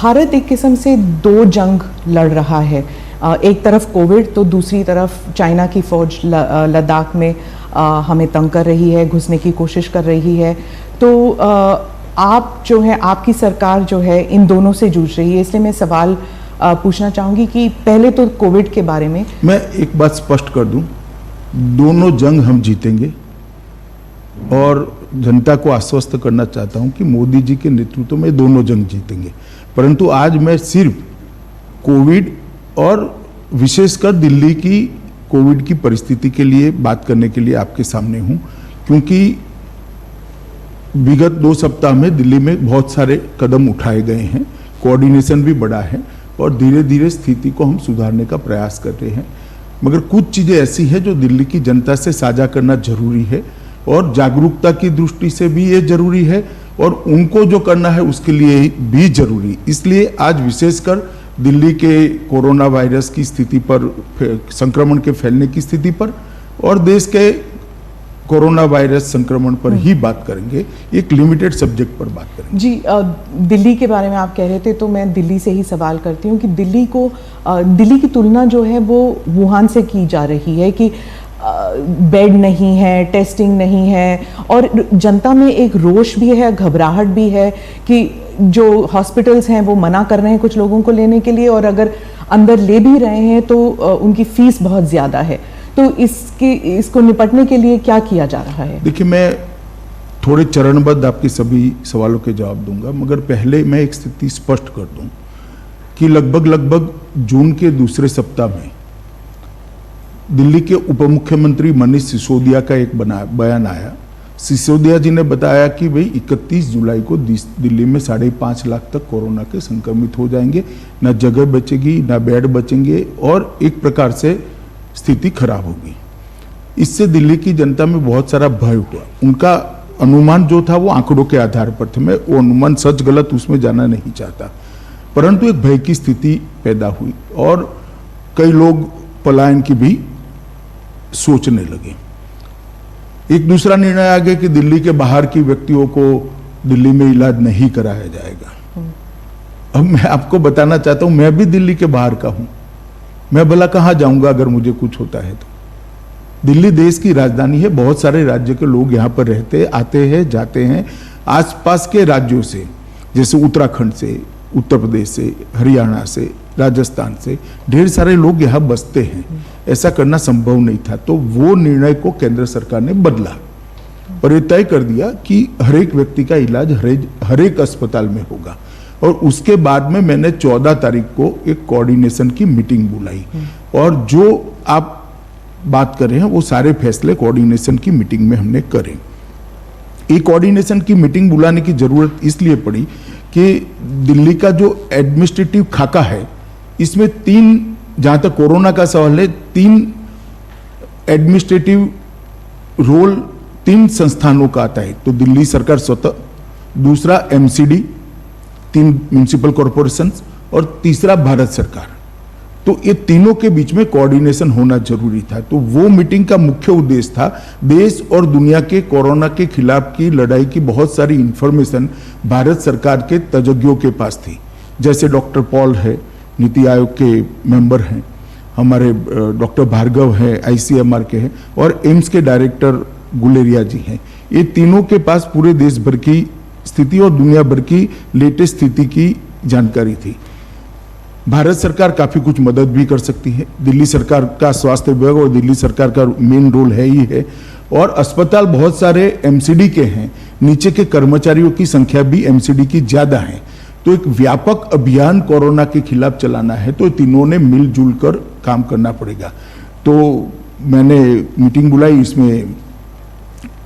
भारत एक किस्म से दो जंग लड़ रहा है, एक तरफ कोविड तो दूसरी तरफ चाइना की फौज लद्दाख में हमें तंग कर रही है, घुसने की कोशिश कर रही है। तो आप जो है, आपकी सरकार जो है इन दोनों से जूझ रही है, इसलिए मैं सवाल पूछना चाहूँगी कि पहले तो कोविड के बारे में। मैं एक बात स्पष्ट कर दूं, दोनों जंग हम जीतेंगे और जनता को आश्वस्त करना चाहता हूं कि मोदी जी के नेतृत्व में दोनों जंग जीतेंगे। परंतु आज मैं सिर्फ कोविड और विशेषकर दिल्ली की कोविड की परिस्थिति के लिए बात करने के लिए आपके सामने हूं, क्योंकि विगत 2 सप्ताह में दिल्ली में बहुत सारे कदम उठाए गए हैं, कोऑर्डिनेशन भी बढ़ा है और धीरे धीरे स्थिति को हम सुधारने का प्रयास कर रहे हैं। मगर कुछ चीज़ें ऐसी हैं जो दिल्ली की जनता से साझा करना जरूरी है और जागरूकता की दृष्टि से भी ये जरूरी है और उनको जो करना है उसके लिए भी जरूरी। इसलिए आज विशेषकर दिल्ली के कोरोना वायरस की स्थिति पर, संक्रमण के फैलने की स्थिति पर और देश के कोरोना वायरस संक्रमण पर ही बात करेंगे, एक लिमिटेड सब्जेक्ट पर बात करेंगे। जी, दिल्ली के बारे में आप कह रहे थे तो मैं दिल्ली से ही सवाल करती हूँ कि दिल्ली की तुलना जो है वो वुहान से की जा रही है कि बेड नहीं है, टेस्टिंग नहीं है और जनता में एक रोष भी है, घबराहट भी है कि जो हॉस्पिटल्स हैं वो मना कर रहे हैं कुछ लोगों को लेने के लिए और अगर अंदर ले भी रहे हैं तो उनकी फीस बहुत ज़्यादा है। तो इसको निपटने के लिए क्या किया जा रहा है? देखिए, मैं थोड़े चरणबद्ध आपके सभी सवालों के जवाब दूंगा, मगर पहले मैं एक स्थिति स्पष्ट कर दूं कि लगभग जून के दूसरे सप्ताह में दिल्ली के उप मुख्यमंत्री मनीष सिसोदिया का एक बयान आया। सिसोदिया जी ने बताया कि भाई 31 जुलाई को दिल्ली में 5.5 लाख तक कोरोना के संक्रमित हो जाएंगे, ना जगह बचेगी ना बेड बचेंगे और एक प्रकार से स्थिति खराब होगी। इससे दिल्ली की जनता में बहुत सारा भय हुआ। उनका अनुमान जो था वो आंकड़ों के आधार पर थे, मैं वो अनुमान सच गलत उसमें जाना नहीं चाहता, परंतु एक भय की स्थिति पैदा हुई और कई लोग पलायन की भी सोचने लगे। एक दूसरा निर्णय आ गया कि दिल्ली के बाहर की व्यक्तियों को दिल्ली में इलाज नहीं कराया जाएगा। अब मैं आपको बताना चाहता हूं, मैं भी दिल्ली के बाहर का हूं, मैं भला कहां जाऊंगा अगर मुझे कुछ होता है तो। दिल्ली देश की राजधानी है, बहुत सारे राज्य के लोग यहां पर रहते, आते हैं, जाते हैं। आसपास के राज्यों से, जैसे उत्तराखंड से, उत्तर प्रदेश से, हरियाणा से, राजस्थान से ढेर सारे लोग यहाँ बसते हैं। ऐसा करना संभव नहीं था, तो वो निर्णय को केंद्र सरकार ने बदला और ये तय कर दिया कि हर एक व्यक्ति का इलाज हर एक अस्पताल में होगा। और उसके बाद में मैंने 14 तारीख को एक कोऑर्डिनेशन की मीटिंग बुलाई और जो आप बात कर रहे हैं वो सारे फैसले कोऑर्डिनेशन की मीटिंग में हमने करे। ये कोऑर्डिनेशन की मीटिंग बुलाने की जरूरत इसलिए पड़ी कि दिल्ली का जो एडमिनिस्ट्रेटिव खाका है, इसमें 3, जहां तक कोरोना का सवाल है, 3 एडमिनिस्ट्रेटिव रोल 3 संस्थानों का आता है। तो दिल्ली सरकार स्वतः, दूसरा एमसीडी, 3 म्युनिसिपल कॉरपोरेशन और तीसरा भारत सरकार। तो ये तीनों के बीच में कोऑर्डिनेशन होना जरूरी था। तो वो मीटिंग का मुख्य उद्देश्य था, देश और दुनिया के कोरोना के खिलाफ की लड़ाई की बहुत सारी इंफॉर्मेशन भारत सरकार के तज्ञों के पास थी। जैसे डॉक्टर पॉल है, नीति आयोग के मेंबर हैं, हमारे डॉक्टर भार्गव है, आईसीएमआर के हैं और एम्स के डायरेक्टर गुलेरिया जी हैं। ये तीनों के पास पूरे देश भर की स्थिति और दुनिया भर की लेटेस्ट स्थिति की जानकारी थी। भारत सरकार काफी कुछ मदद भी कर सकती है, दिल्ली सरकार का स्वास्थ्य विभाग और दिल्ली सरकार का मेन रोल है ही है। और अस्पताल बहुत सारे एमसीडी के हैं, नीचे के कर्मचारियों की संख्या भी एमसीडी की ज्यादा है। तो एक व्यापक अभियान कोरोना के खिलाफ चलाना है, तो तीनों ने मिलजुल कर काम करना पड़ेगा। तो मैंने मीटिंग बुलाई, इसमें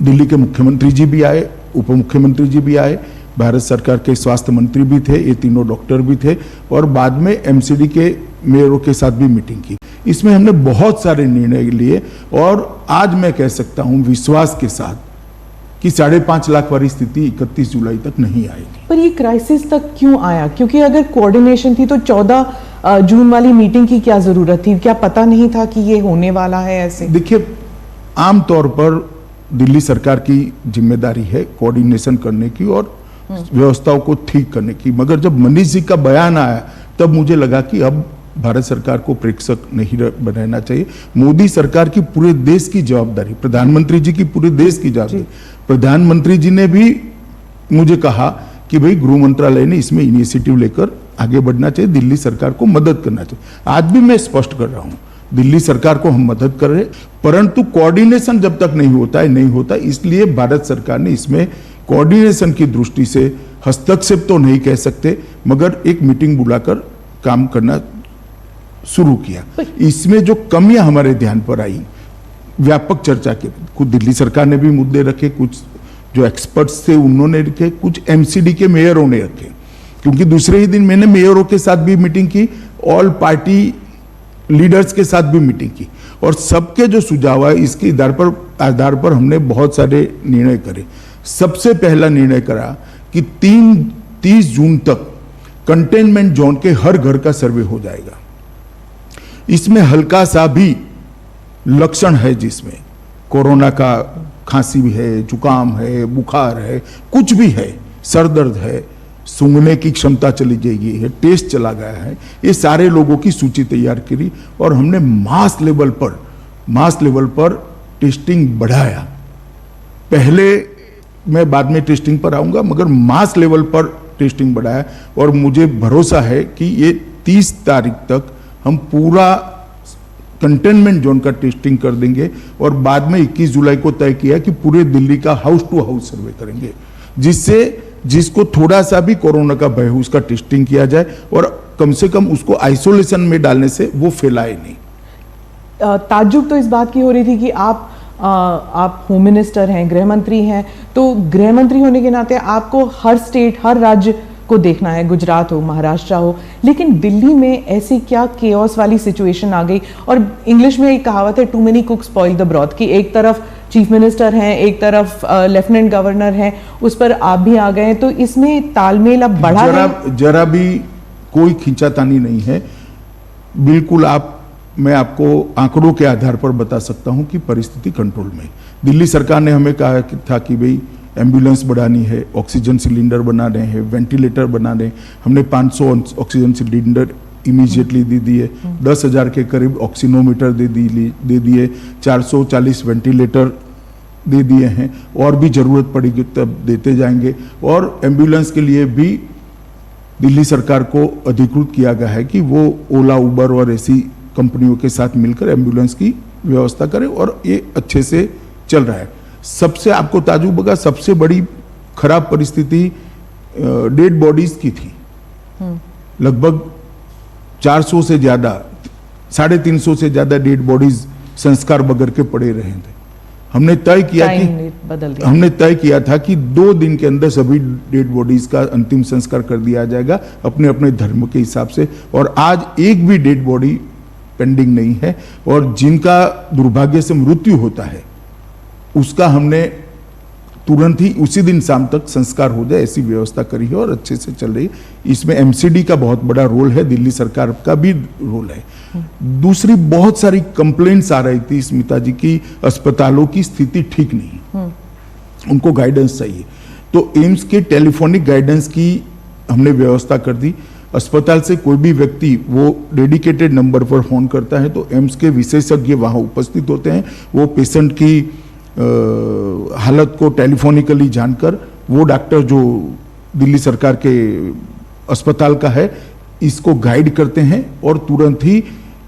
दिल्ली के मुख्यमंत्री जी भी आए, उप मुख्यमंत्री जी भी आए, भारत सरकार के स्वास्थ्य मंत्री भी थे, ये तीनों डॉक्टर भी थे और बाद में एमसीडी के मेयरों के साथ भी मीटिंग की। इसमें हमने बहुत सारे निर्णय लिए और आज मैं कह सकता हूं विश्वास के साथ कि 5.5 लाख वाली स्थिति 31 जुलाई तक नहीं आएगी। पर ये क्राइसिस तक क्यों आया? क्योंकि अगर कोऑर्डिनेशन थी तो 14 जून वाली मीटिंग की क्या जरूरत थी? क्या पता नहीं था कि ये होने वाला है ऐसे? देखिए, आमतौर पर दिल्ली सरकार की जिम्मेदारी है कोऑर्डिनेशन करने की और व्यवस्थाओं को ठीक करने की। मगर जब मनीष जी का बयान आया तब मुझे लगा कि अब भारत सरकार को प्रेक्षक नहीं बनाना चाहिए। मोदी सरकार की पूरे देश की जवाबदारी, प्रधानमंत्री जी की पूरे देश की जवाबदारी। प्रधानमंत्री जी ने भी मुझे कहा कि भाई गृह मंत्रालय ने इसमें इनिशिएटिव लेकर आगे बढ़ना चाहिए, दिल्ली सरकार को मदद करना चाहिए। आज भी मैं स्पष्ट कर रहा हूं, दिल्ली सरकार को हम मदद कर रहे हैं, परंतु कोऑर्डिनेशन जब तक नहीं होता है नहीं होता। इसलिए भारत सरकार ने इसमें कोऑर्डिनेशन की दृष्टि से हस्तक्षेप तो नहीं कह सकते, मगर एक मीटिंग बुलाकर काम करना शुरू किया। इसमें जो कमियां हमारे ध्यान पर आई, व्यापक चर्चा के कुछ दिल्ली सरकार ने भी मुद्दे रखे, कुछ जो एक्सपर्ट्स थे उन्होंने रखे, कुछ एमसीडी के मेयरों ने रखे। क्योंकि दूसरे ही दिन मैंने मेयरों के साथ भी मीटिंग की, ऑल पार्टी लीडर्स के साथ भी मीटिंग की, और सबके जो सुझाव है इसके आधार पर हमने बहुत सारे निर्णय करे। सबसे पहला निर्णय करा कि 30 जून तक कंटेनमेंट जोन के हर घर का सर्वे हो जाएगा। इसमें हल्का सा भी लक्षण है, जिसमें कोरोना का खांसी भी है, जुकाम है, बुखार है, कुछ भी है, सर दर्द है, सूंघने की क्षमता चली जाएगी है, टेस्ट चला गया है, ये सारे लोगों की सूची तैयार करी और हमने मास लेवल पर टेस्टिंग बढ़ाया। पहले मैं बाद में टेस्टिंग पर आऊंगा, मगर मास लेवल पर टेस्टिंग बढ़ाया और मुझे भरोसा है कि ये 30 तारीख तक हम पूरा कंटेनमेंट जोन का टेस्टिंग कर देंगे और बाद में 21 जुलाई को तय किया कि पूरे दिल्ली का हाउस टू हाउस सर्वे करेंगे, जिसको थोड़ा सा भी कोरोना का भय हो उसका टेस्टिंग किया जाए और कम से कम उसको आइसोलेशन में डालने से वो फैलाए नहीं। ताज्जुब तो इस बात की हो रही थी कि आप होम मिनिस्टर हैं, गृह मंत्री हैं, तो गृह मंत्री होने के नाते आपको हर स्टेट, हर राज्य को देखना है, गुजरात हो, महाराष्ट्र हो, लेकिन दिल्ली में ऐसी क्या केओस वाली सिचुएशन आ गई। और इंग्लिश में एक कहावत है, too many cooks spoil the broth, कि एक तरफ चीफ मिनिस्टर हैं, एक तरफ लेफ्टिनेंट गवर्नर हैं, उस पर आप भी आ गए, तो इसमें तालमेल अब बढ़ा है। जरा भी कोई खींचातानी नहीं है, बिल्कुल मैं आपको आंकड़ों के आधार पर बता सकता हूं कि परिस्थिति कंट्रोल में। दिल्ली सरकार ने हमें कहा था कि भाई एम्बुलेंस बढ़ानी है, ऑक्सीजन सिलेंडर बना रहे हैं, वेंटिलेटर बना रहे हैं। हमने 500 ऑक्सीजन सिलेंडर इमीडिएटली दे दिए, 10,000 के करीब ऑक्सीनोमीटर दे दिए, 440 वेंटिलेटर दे दिए हैं, और भी जरूरत पड़ेगी तब देते जाएंगे। और एम्बुलेंस के लिए भी दिल्ली सरकार को अधिकृत किया गया है कि वो ओला, उबर और ऐसी कंपनियों के साथ मिलकर एम्बुलेंस की व्यवस्था करें, और ये अच्छे से चल रहा है। सबसे आपको ताजुब होगा, सबसे बड़ी खराब परिस्थिति डेड बॉडीज की थी। लगभग 400 से ज्यादा, 350 से ज्यादा डेड बॉडीज संस्कार बगैर के पड़े रहे थे। हमने तय किया था कि 2 दिन के अंदर सभी डेड बॉडीज का अंतिम संस्कार कर दिया जाएगा अपने अपने धर्म के हिसाब से, और आज एक भी डेड बॉडी पेंडिंग नहीं है। और जिनका दुर्भाग्य से मृत्यु होता है उसका हमने तुरंत ही उसी दिन शाम तक संस्कार हो जाए, ऐसी व्यवस्था करी है और अच्छे से चल रही है। इसमें एमसीडी का बहुत बड़ा रोल है, दिल्ली सरकार का भी रोल है। दूसरी बहुत सारी कंप्लेंट्स आ रही थी स्मिता जी की, अस्पतालों की स्थिति ठीक नहीं, उनको गाइडेंस चाहिए, तो एम्स के टेलीफोनिक गाइडेंस की हमने व्यवस्था कर दी। अस्पताल से कोई भी व्यक्ति वो डेडिकेटेड नंबर पर फोन करता है तो एम्स के विशेषज्ञ वहां उपस्थित होते हैं। वो पेशेंट की हालत को टेलीफोनिकली जानकर वो डॉक्टर जो दिल्ली सरकार के अस्पताल का है इसको गाइड करते हैं और तुरंत ही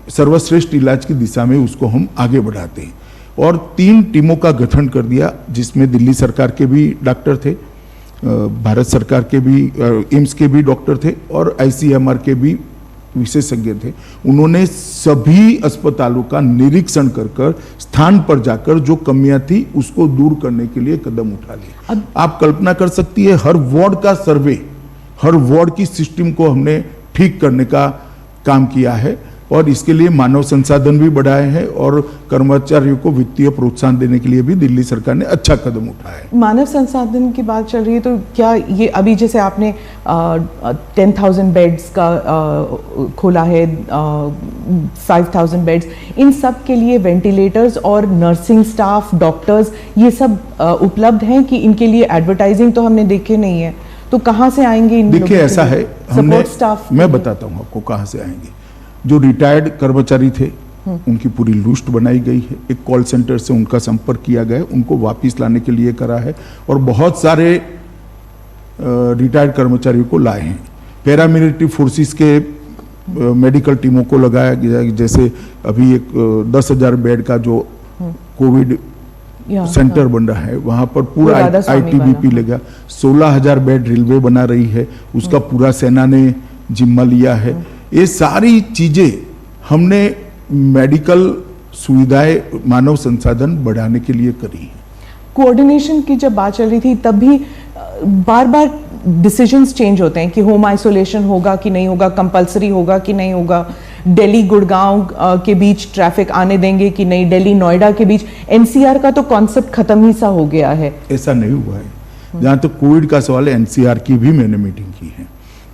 सर्वश्रेष्ठ इलाज की दिशा में उसको हम आगे बढ़ाते हैं। और 3 टीमों का गठन कर दिया, जिसमें दिल्ली सरकार के भी डॉक्टर थे, भारत सरकार के भी, एम्स के भी डॉक्टर थे और आईसीएमआर के भी विशेषज्ञ थे। उन्होंने सभी अस्पतालों का निरीक्षण कर स्थान पर जाकर जो कमियां थी उसको दूर करने के लिए कदम उठा लिए। आप कल्पना कर सकती है, हर वार्ड का सर्वे, हर वार्ड की सिस्टम को हमने ठीक करने का काम किया है और इसके लिए मानव संसाधन भी बढ़ाए हैं और कर्मचारियों को वित्तीय प्रोत्साहन देने के लिए भी दिल्ली सरकार ने अच्छा कदम उठाया है। मानव संसाधन की बात चल रही है, तो क्या ये अभी जैसे आपने 10,000 बेड्स का खोला है, 5,000 बेड्स, इन सब के लिए वेंटिलेटर्स और नर्सिंग स्टाफ, डॉक्टर्स, ये सब उपलब्ध हैं कि इनके लिए एडवर्टाइजिंग तो हमने देखे नहीं है, तो कहाँ से आएंगे इन देखिए ऐसा है, हमने सपोर्ट स्टाफ? मैं बताता हूँ आपको कहाँ से आएंगे। जो रिटायर्ड कर्मचारी थे उनकी पूरी लिस्ट बनाई गई है, एक कॉल सेंटर से उनका संपर्क किया गया है, उनको वापस लाने के लिए करा है, और बहुत सारे रिटायर्ड कर्मचारियों को लाए हैं। पैरामिलिट्री फोर्सेस के मेडिकल टीमों को लगाया गया, जैसे अभी एक 10,000 बेड का जो कोविड सेंटर बन रहा है, वहां पर पूरा आईटीबीपी लेगा। 16,000 बेड रेलवे बना रही है, उसका पूरा सेना ने जिम्मा लिया है। ये सारी चीजें हमने मेडिकल सुविधाएं, मानव संसाधन बढ़ाने के लिए करी है। कोऑर्डिनेशन की जब बात चल रही थी तब भी बार बार डिसीजंस चेंज होते हैं कि होम आइसोलेशन होगा कि नहीं होगा, कंपलसरी होगा कि नहीं होगा, दिल्ली गुड़गांव के बीच ट्रैफिक आने देंगे कि नहीं, दिल्ली नोएडा के बीच। एनसीआर का तो कॉन्सेप्ट खत्म ही सा हो गया है। ऐसा नहीं हुआ है। जहां तक कोविड का सवाल है, एनसीआर की भी मैंने मीटिंग की है,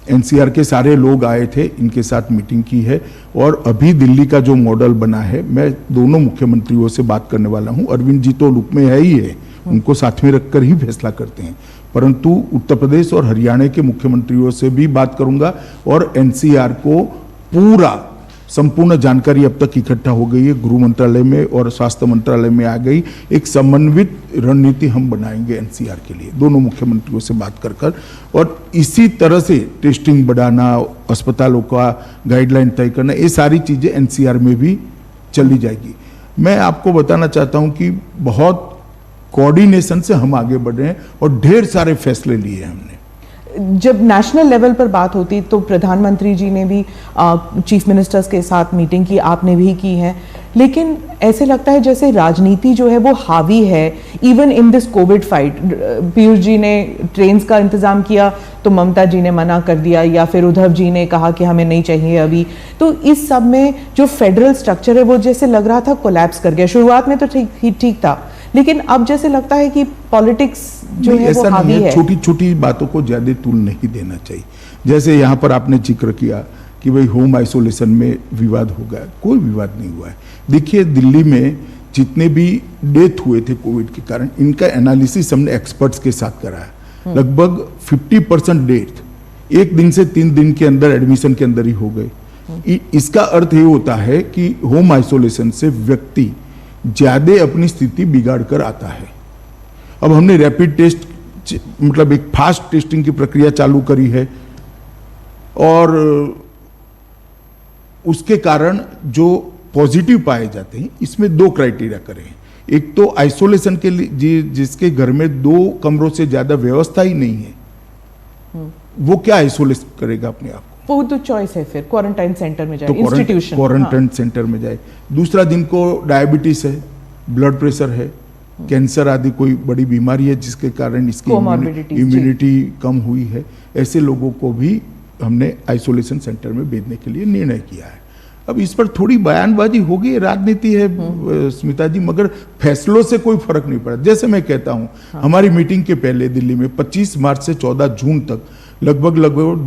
एनसीआर के सारे लोग आए थे, इनके साथ मीटिंग की है। और अभी दिल्ली का जो मॉडल बना है, मैं दोनों मुख्यमंत्रियों से बात करने वाला हूं। अरविंद जी तो लुक में है ही है, उनको साथ में रखकर ही फैसला करते हैं, परंतु उत्तर प्रदेश और हरियाणा के मुख्यमंत्रियों से भी बात करूंगा। और एनसीआर को पूरा संपूर्ण जानकारी अब तक इकट्ठा हो गई है, गृह मंत्रालय में और स्वास्थ्य मंत्रालय में आ गई। एक समन्वित रणनीति हम बनाएंगे एनसीआर के लिए, दोनों मुख्यमंत्रियों से बात कर और इसी तरह से टेस्टिंग बढ़ाना, अस्पतालों का गाइडलाइन तय करना, ये सारी चीजें एनसीआर में भी चली जाएगी। मैं आपको बताना चाहता हूं कि बहुत कोऑर्डिनेशन से हम आगे बढ़ रहे हैं और ढेर सारे फैसले लिए हमने। जब नेशनल लेवल पर बात होती तो प्रधानमंत्री जी ने भी चीफ मिनिस्टर्स के साथ मीटिंग की, आपने भी की है, लेकिन ऐसे लगता है जैसे राजनीति जो है वो हावी है even in this covid fight. Piyush ji ने ट्रेन्स का इंतजाम किया तो ममता जी ने मना कर दिया, या फिर उद्धव जी ने कहा कि हमें नहीं चाहिए अभी। तो इस सब में जो फेडरल स्ट्रक्चर है वो जैसे लग रहा था कोलैप्स कर गया। शुरुआत में तो ठीक था, लेकिन अब जैसे लगता है कि पॉलिटिक्स जो है वो हावी है। छोटी छोटी बातों को ज्यादा तूल नहीं देना चाहिए। जैसे यहाँ पर आपने जिक्र किया कि भाई होम आइसोलेशन में विवाद हो गया, कोई विवाद नहीं हुआ है। देखिए दिल्ली में जितने भी डेथ हुए थे कोविड के कारण, इनका एनालिसिस हमने एक्सपर्ट्स के साथ कराया। लगभग 50% डेथ 1 दिन से 3 दिन के अंदर एडमिशन के अंदर ही हो गए। इसका अर्थ ये होता है कि होम आइसोलेशन से व्यक्ति ज्यादा अपनी स्थिति बिगाड़ कर आता है। अब हमने रैपिड टेस्ट, मतलब एक फास्ट टेस्टिंग की प्रक्रिया चालू करी है, और उसके कारण जो पॉजिटिव पाए जाते हैं, इसमें 2 क्राइटेरिया करे हैं। एक तो आइसोलेशन के लिए जिसके घर में 2 कमरों से ज्यादा व्यवस्था ही नहीं है, वो क्या आइसोलेट करेगा अपने आप को? वो तो चॉइस है, फिर क्वारंटाइन सेंटर में जाए, इंस्टीट्यूशन क्वारंटाइन सेंटर में जाए। दूसरा, जिनको डायबिटीज है, ब्लड प्रेशर है, कैंसर आदि कोई बड़ी बीमारी है जिसके कारण इसकी इम्यूनिटी कम हुई है, ऐसे लोगों को भी हमने आइसोलेशन सेंटर में भेजने के लिए निर्णय किया है। अब इस पर थोड़ी बयानबाजी होगी, राजनीति है स्मिता जी, मगर फैसलों से कोई फर्क नहीं पड़ा। जैसे मैं कहता हूं, हमारी मीटिंग के पहले दिल्ली में 25 मार्च से 14 जून तक लगभग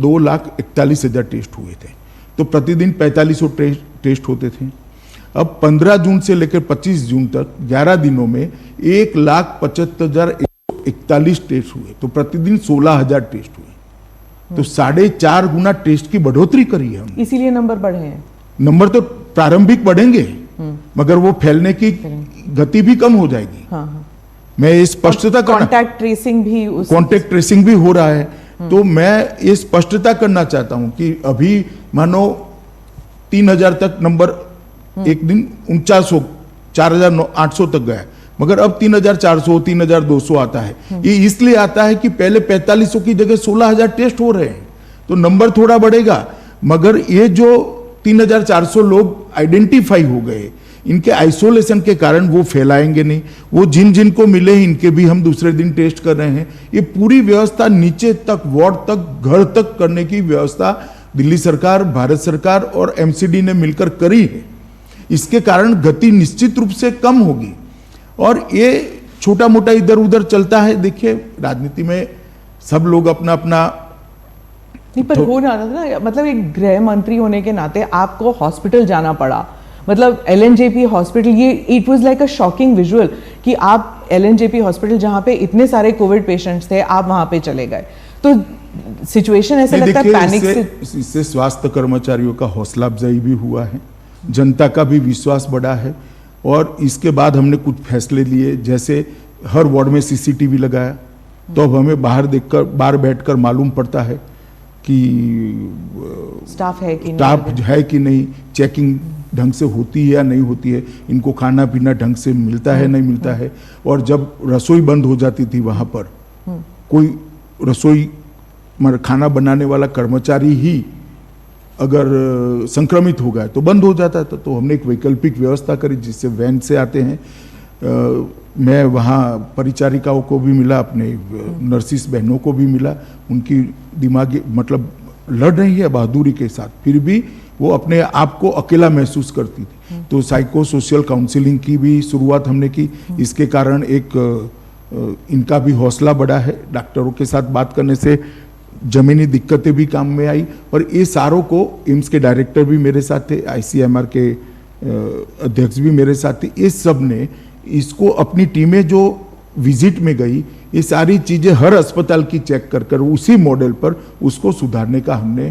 2,41,000 टेस्ट हुए थे, तो प्रतिदिन 4500 टेस्ट होते थे। अब 15 जून से लेकर 25 जून तक 11 दिनों में 1,75,141 टेस्ट हुए, तो प्रतिदिन 16,000 टेस्ट हुए, तो 4.5 गुना टेस्ट की बढ़ोतरी करी है हमने। इसीलिए नंबर बढ़े हैं। नंबर तो प्रारंभिक बढ़ेंगे, मगर वो फैलने की गति भी कम हो जाएगी। हाँ। मैं ये स्पष्टता कॉन्टैक्ट ट्रेसिंग भी हो रहा है, तो मैं ये स्पष्टता करना चाहता हूं कि अभी मानो 3,000 तक नंबर एक दिन 4900 4,800 तक गया, मगर अब 3,400 3,200 आता है। ये इसलिए आता है कि पहले 4500 की जगह 16,000 टेस्ट हो रहे हैं, तो नंबर थोड़ा बढ़ेगा, मगर ये जो 3,400 लोग आइडेंटिफाई हो गए, इनके आइसोलेशन के कारण वो फैलाएंगे नहीं। वो जिन जिन को मिले इनके भी हम दूसरे दिन टेस्ट कर रहे हैं। ये पूरी व्यवस्था नीचे तक, वार्ड तक, घर तक करने की व्यवस्था दिल्ली सरकार, भारत सरकार और एमसीडी ने मिलकर करी है। इसके कारण गति निश्चित रूप से कम होगी, और ये छोटा मोटा इधर उधर चलता है। देखिए राजनीति में सब लोग अपना अपना नहीं, पर हो रहा था ना, मतलब एक गृह मंत्री होने के नाते आपको हॉस्पिटल जाना पड़ा, मतलब LNJP हॉस्पिटल, ये it was like a shocking visual कि आप LNJP हॉस्पिटल जहां पे इतने सारे कोविड पेशेंट्स थे, आप वहां पे चले गए। तो सिचुएशन ऐसा नहीं, लगता है देखिए, पैनिक इससे स्वास्थ्य कर्मचारियों का हौसला अफजाई भी हुआ है, जनता का भी विश्वास बढ़ा है। और इसके बाद हमने कुछ फैसले लिए, जैसे हर वार्ड में सीसीटीवी लगाया, तो अब हमें बाहर बैठकर मालूम पड़ता है कि स्टाफ है कि स्टाफ नहीं। है कि नहीं, चेकिंग ढंग से होती है या नहीं होती है, इनको खाना पीना ढंग से मिलता है नहीं मिलता है। और जब रसोई बंद हो जाती थी वहां पर, कोई रसोई खाना बनाने वाला कर्मचारी ही अगर संक्रमित हो गया तो बंद हो जाता था। तो हमने एक वैकल्पिक व्यवस्था करी, जिससे वैन से आते हैं। मैं वहाँ परिचारिकाओं को भी मिला, अपने नर्सिस बहनों को भी मिला, उनकी दिमागी मतलब लड़ रही है बहादुरी के साथ, फिर भी वो अपने आप को अकेला महसूस करती थी। तो साइको सोशल काउंसलिंग की भी शुरुआत हमने की। इसके कारण एक इनका भी हौसला बढ़ा है। डॉक्टरों के साथ बात करने से जमीनी दिक्कतें भी काम में आई। और ये सारों को, एम्स के डायरेक्टर भी मेरे साथ थे, ICMR के अध्यक्ष भी मेरे साथ थे, ये सब ने इसको अपनी टीमें जो विजिट में गई, ये सारी चीजें हर अस्पताल की चेक कर कर उसी मॉडल पर उसको सुधारने का हमने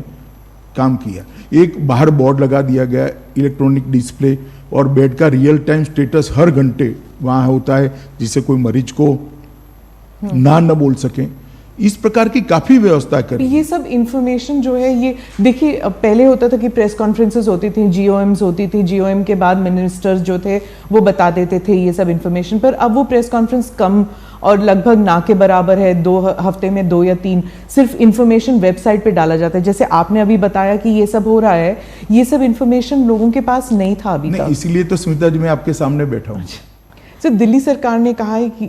काम किया। एक बाहर बोर्ड लगा दिया गया, इलेक्ट्रॉनिक डिस्प्ले, और बेड का रियल टाइम स्टेटस हर घंटे वहाँ होता है, जिससे कोई मरीज को ना बोल सके। इस प्रकार की काफी व्यवस्था करी। ये सब इंफॉर्मेशन जो है, ये देखिए पहले होता था कि प्रेस कॉन्फ्रेंसेस होती थी, GOMs होती थी, GOM के बाद मिनिस्टर्स जो थे वो बता देते थे ये सब इंफॉर्मेशन। पर अब वो प्रेस कॉन्फ्रेंस कम और लगभग ना के बराबर है, 2 हफ्ते में 2 या 3 सिर्फ इंफॉर्मेशन वेबसाइट पे डाला जाता है। जैसे आपने अभी बताया कि ये सब हो रहा है, ये सब इंफॉर्मेशन लोगों के पास नहीं था अभी तक। इसीलिए तो स्मिता जी मैं आपके सामने बैठा हूँ। सर, दिल्ली सरकार ने कहा है कि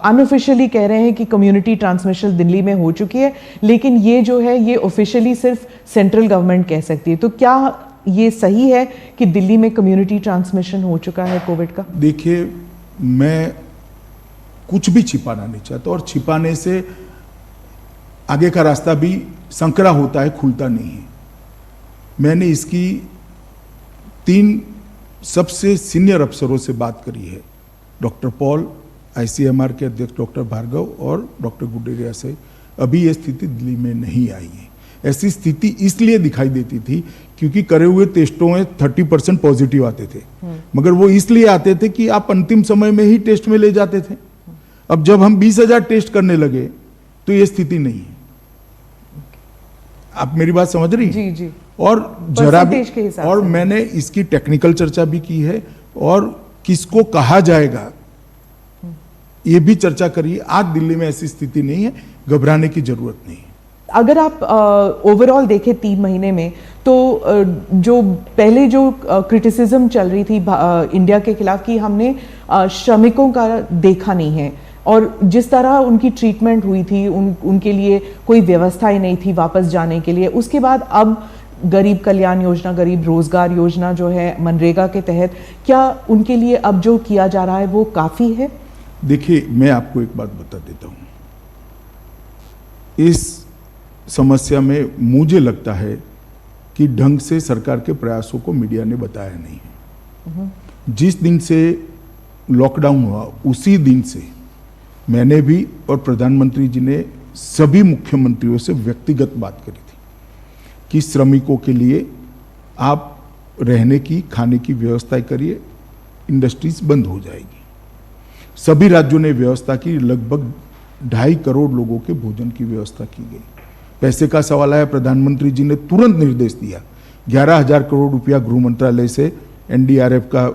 अनऑफिशियली कह रहे हैं कि कम्युनिटी ट्रांसमिशन दिल्ली में हो चुकी है, लेकिन ये जो है ये ऑफिशियली सिर्फ सेंट्रल गवर्नमेंट कह सकती है। तो क्या ये सही है कि दिल्ली में कम्युनिटी ट्रांसमिशन हो चुका है कोविड का? देखिए, मैं कुछ भी छिपाना नहीं चाहता, और छिपाने से आगे का रास्ता भी संकरा होता है, खुलता नहीं है। मैंने इसकी 3 सबसे सीनियर अफसरों से बात करी है, डॉक्टर पॉल, ICMR के अध्यक्ष डॉक्टर भार्गव और डॉक्टर गुडेरिया से। अभी ये स्थिति दिल्ली में नहीं आई है। ऐसी स्थिति इसलिए दिखाई देती थी क्योंकि करे हुए टेस्टों में 30% पॉजिटिव आते थे, मगर वो इसलिए आते थे कि आप अंतिम समय में ही टेस्ट में ले जाते थे। अब जब हम 20,000 टेस्ट करने लगे तो ये स्थिति नहीं है। आप मेरी बात समझ रही हैं? जी। और जरा भी, और से। मैंने इसकी टेक्निकल चर्चा भी की है, और किसको कहा जाएगा ये भी चर्चा करिए। आज दिल्ली में ऐसी स्थिति नहीं है, घबराने की जरूरत नहीं है। अगर आप ओवरऑल देखें 3 महीने में, तो जो पहले जो क्रिटिसिज्म चल रही थी इंडिया के खिलाफ कि हमने श्रमिकों का देखा नहीं है, और जिस तरह उनकी ट्रीटमेंट हुई थी, उनके लिए कोई व्यवस्था ही नहीं थी वापस जाने के लिए। उसके बाद अब गरीब कल्याण योजना, गरीब रोजगार योजना जो है मनरेगा के तहत, क्या उनके लिए अब जो किया जा रहा है वो काफी है? देखिए, मैं आपको एक बात बता देता हूं। इस समस्या में मुझे लगता है कि ढंग से सरकार के प्रयासों को मीडिया ने बताया नहीं है। जिस दिन से लॉकडाउन हुआ उसी दिन से मैंने भी और प्रधानमंत्री जी ने सभी मुख्यमंत्रियों से व्यक्तिगत बात करी थी कि श्रमिकों के लिए आप रहने की, खाने की व्यवस्था करिए, इंडस्ट्रीज बंद हो जाएगी। सभी राज्यों ने व्यवस्था की, लगभग 2.5 करोड़ लोगों के भोजन की व्यवस्था की गई। पैसे का सवाल आया, प्रधानमंत्री जी ने तुरंत निर्देश दिया, 11,000 करोड़ रुपया गृह मंत्रालय से NDRF का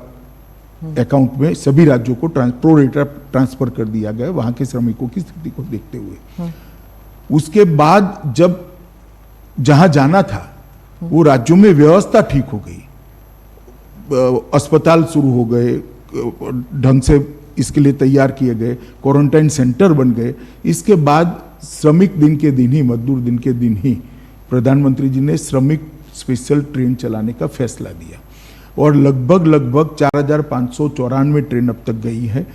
अकाउंट में सभी राज्यों को प्रो रेटा ट्रांसफर कर दिया गया, वहां के श्रमिकों की स्थिति को देखते हुए। उसके बाद जब जहां जाना था वो राज्यों में व्यवस्था ठीक हो गई, अस्पताल शुरू हो गए, ढंग से इसके लिए तैयार किए गए, क्वारंटाइन सेंटर बन गए। इसके बाद श्रमिक दिन के दिन ही, मजदूर दिन के दिन ही प्रधानमंत्री जी ने श्रमिक स्पेशल ट्रेन चलाने का फैसला दिया, और लगभग 4,594 ट्रेन अब तक गई है।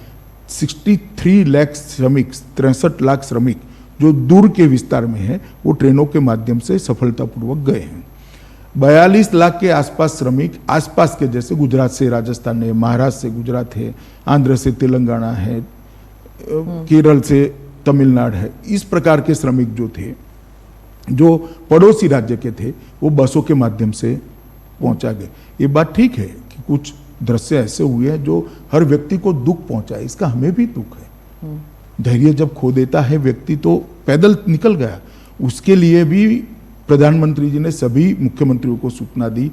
63 लाख श्रमिक, 63 लाख श्रमिक जो दूर के विस्तार में है, वो ट्रेनों के माध्यम से सफलतापूर्वक गए हैं। 42 लाख के आसपास श्रमिक आसपास के, जैसे गुजरात से राजस्थान है, महाराष्ट्र से गुजरात है, आंध्र से तेलंगाना है, केरल से तमिलनाडु है, इस प्रकार के श्रमिक जो थे जो पड़ोसी राज्य के थे वो बसों के माध्यम से पहुंचा गए। ये बात ठीक है कि कुछ दृश्य ऐसे हुए हैं जो हर व्यक्ति को दुख पहुंचाए, इसका हमें भी दुख है। धैर्य जब खो देता है व्यक्ति तो पैदल निकल गया। उसके लिए भी प्रधानमंत्री जी ने सभी मुख्यमंत्रियों को सूचना दी,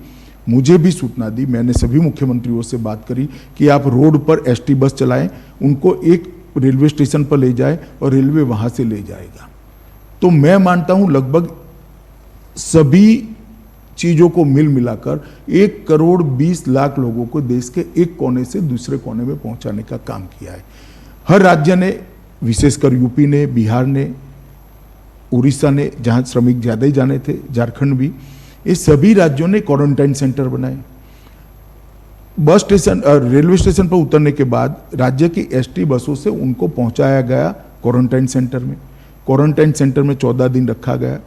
मुझे भी सूचना दी। मैंने सभी मुख्यमंत्रियों से बात करी कि आप रोड पर एसटी बस चलाएं, उनको एक रेलवे स्टेशन पर ले जाए और रेलवे वहां से ले जाएगा। तो मैं मानता हूं लगभग सभी चीजों को मिल मिलाकर 1,20,00,000 लोगों को देश के एक कोने से दूसरे कोने में पहुंचाने का काम किया है। हर राज्य ने, विशेषकर यूपी ने, बिहार ने, उड़ीसा ने, जहां श्रमिक ज्यादा ही जाने थे, झारखंड भी, ये सभी राज्यों ने क्वारंटाइन सेंटर बनाए। बस स्टेशन, रेलवे स्टेशन पर उतरने के बाद राज्य की एसटी बसों से उनको पहुंचाया गया क्वारंटाइन सेंटर में। क्वारंटाइन सेंटर में 14 दिन रखा गया।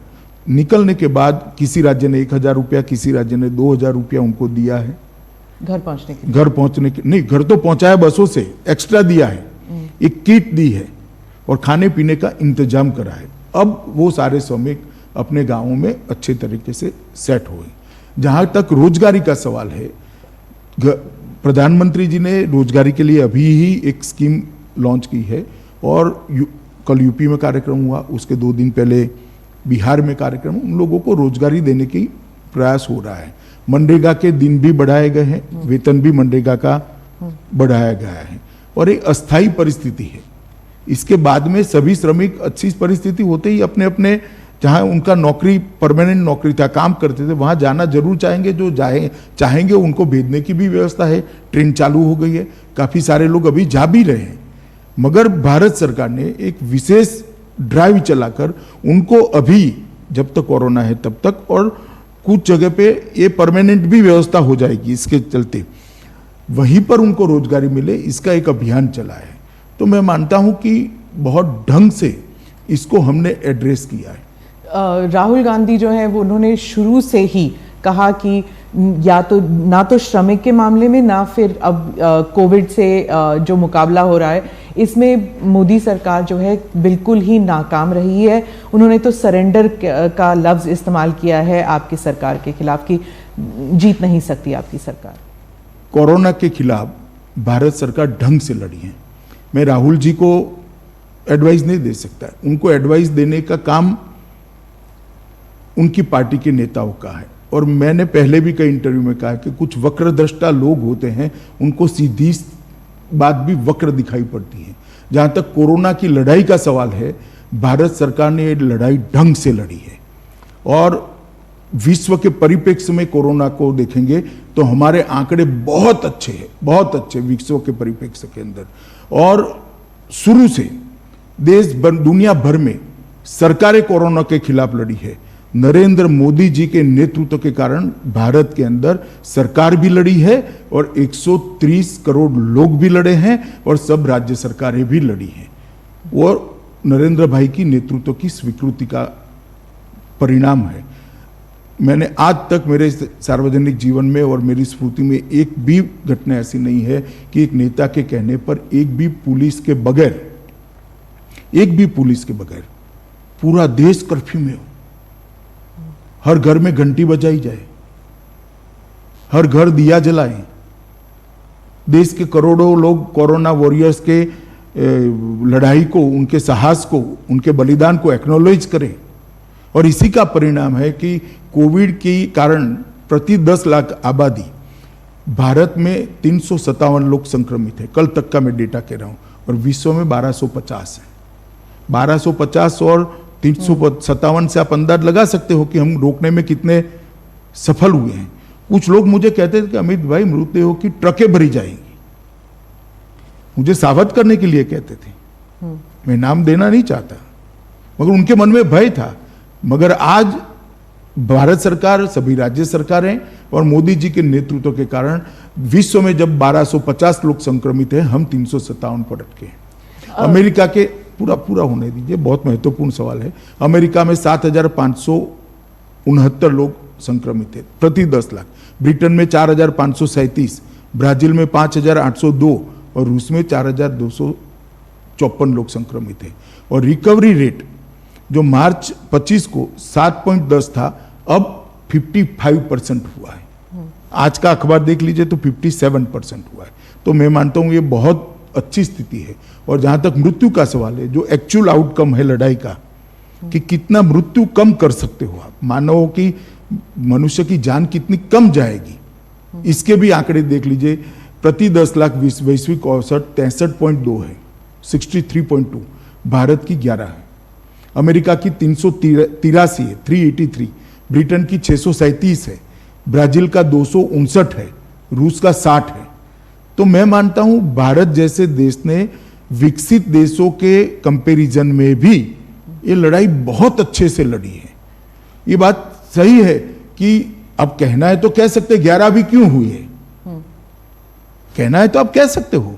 निकलने के बाद किसी राज्य ने 1,000 रुपया, किसी राज्य ने 2,000 रुपया उनको दिया है घर पहुंचने के नहीं, घर तो पहुंचाया, बसों से एक्स्ट्रा दिया है, एक किट दी है और खाने पीने का इंतजाम करा है। अब वो सारे श्रमिक अपने गांवों में अच्छे तरीके से सेट हुए। जहां तक रोजगारी का सवाल है, प्रधानमंत्री जी ने रोजगारी के लिए अभी ही एक स्कीम लॉन्च की है और कल यूपी में कार्यक्रम हुआ, उसके 2 दिन पहले बिहार में कार्यक्रम। उन लोगों को रोजगारी देने की प्रयास हो रहा है। मनरेगा के दिन भी बढ़ाए गए हैं, वेतन भी मनरेगा का बढ़ाया गया है और एक अस्थायी परिस्थिति है। इसके बाद में सभी श्रमिक अच्छी परिस्थिति होते ही अपने अपने जहां उनका नौकरी, परमानेंट नौकरी था, काम करते थे, वहां जाना जरूर चाहेंगे। जो चाहेंगे उनको भेजने की भी व्यवस्था है। ट्रेन चालू हो गई है, काफी सारे लोग अभी जा भी रहे हैं। मगर भारत सरकार ने एक विशेष ड्राइव चलाकर उनको अभी, जब तक कोरोना है तब तक, और कुछ जगह पे ये परमानेंट भी व्यवस्था हो जाएगी, इसके चलते वहीं पर उनको रोजगारी मिले, इसका एक अभियान चला है। तो मैं मानता हूं कि बहुत ढंग से इसको हमने एड्रेस किया है। राहुल गांधी जो है वो उन्होंने शुरू से ही कहा कि या तो ना तो श्रमिक के मामले में, ना फिर अब कोविड से जो मुकाबला हो रहा है, इसमें मोदी सरकार जो है बिल्कुल ही नाकाम रही है। उन्होंने तो सरेंडर का लफ्ज इस्तेमाल किया है आपकी सरकार के खिलाफ कि जीत नहीं सकती आपकी सरकार। कोरोना के खिलाफ भारत सरकार ढंग से लड़ी है। मैं राहुल जी को एडवाइस नहीं दे सकता, उनको एडवाइस देने का काम उनकी पार्टी के नेताओं का है। और मैंने पहले भी कई इंटरव्यू में कहा कि कुछ वक्रदृष्टा लोग होते हैं, उनको सीधी बात भी वक्र दिखाई पड़ती है। जहां तक कोरोना की लड़ाई का सवाल है, भारत सरकार ने ये लड़ाई ढंग से लड़ी है। और विश्व के परिप्रेक्ष्य में कोरोना को देखेंगे तो हमारे आंकड़े बहुत अच्छे हैं, बहुत अच्छे विश्व के परिप्रेक्ष्य के अंदर। और शुरू से देश दुनिया भर में सरकारें कोरोना के खिलाफ लड़ी है। नरेंद्र मोदी जी के नेतृत्व के कारण भारत के अंदर सरकार भी लड़ी है और 130 करोड़ लोग भी लड़े हैं और सब राज्य सरकारें भी लड़ी हैं। वो नरेंद्र भाई की नेतृत्व की स्वीकृति का परिणाम है। मैंने आज तक मेरे सार्वजनिक जीवन में और मेरी स्मृति में एक भी घटना ऐसी नहीं है कि एक नेता के कहने पर एक भी पुलिस के बगैर पूरा देश कर्फ्यू में हो, हर घर में घंटी बजाई जाए, हर घर दिया जलाए, देश के करोड़ों लोग कोरोना वॉरियर्स के लड़ाई को, उनके साहस को, उनके बलिदान को एक्नॉलेज करें। और इसी का परिणाम है कि कोविड के कारण प्रति 10 लाख आबादी भारत में 357 लोग संक्रमित है, कल तक का मैं डेटा कह रहा हूं, और विश्व में 1250 है। 1250 और 357 से आप अंदाज लगा सकते हो कि हम रोकने में कितने सफल हुए हैं। कुछ लोग मुझे कहते थे कि अमित भाई मृतदेहों की ट्रकें भरी जाएंगी, मुझे सावध करने के लिए कहते थे। मैं नाम देना नहीं चाहता, मगर उनके मन में भय था। मगर आज भारत सरकार, सभी राज्य सरकारें और मोदी जी के नेतृत्व के कारण विश्व में जब 1250 लोग संक्रमित हैं, हम 357 पर अटके हैं। अमेरिका के पूरा होने दीजिए, बहुत महत्वपूर्ण सवाल है। अमेरिका में 7,569 लोग संक्रमित थे प्रति 10 लाख, ब्रिटेन में 4,537, ब्राजील में 5,802 और रूस में 4,254 लोग संक्रमित थे। और रिकवरी रेट जो मार्च 25 को 7.10 था, अब 55% हुआ है। आज का अखबार देख लीजिए तो 57% हुआ है। तो मैं मानता हूं ये बहुत अच्छी स्थिति है। और जहां तक मृत्यु का सवाल है, जो एक्चुअल आउटकम है लड़ाई का, कि कितना मृत्यु कम कर सकते हो आप, मानव की, मनुष्य की जान कितनी कम जाएगी, इसके भी आंकड़े देख लीजिए। प्रति 10 लाख वैश्विक औसत 63.2 है, 63.2, भारत की 11 है, अमेरिका की 383 है, 383, ब्रिटेन की 637 है, ब्राजील का 259 है, रूस का 60 है। तो मैं मानता हूं भारत जैसे देश ने विकसित देशों के कंपैरिजन में भी ये लड़ाई बहुत अच्छे से लड़ी है। ये बात सही है कि अब कहना है तो कह सकते 11 भी क्यों हुई है, कहना है तो आप कह सकते हो।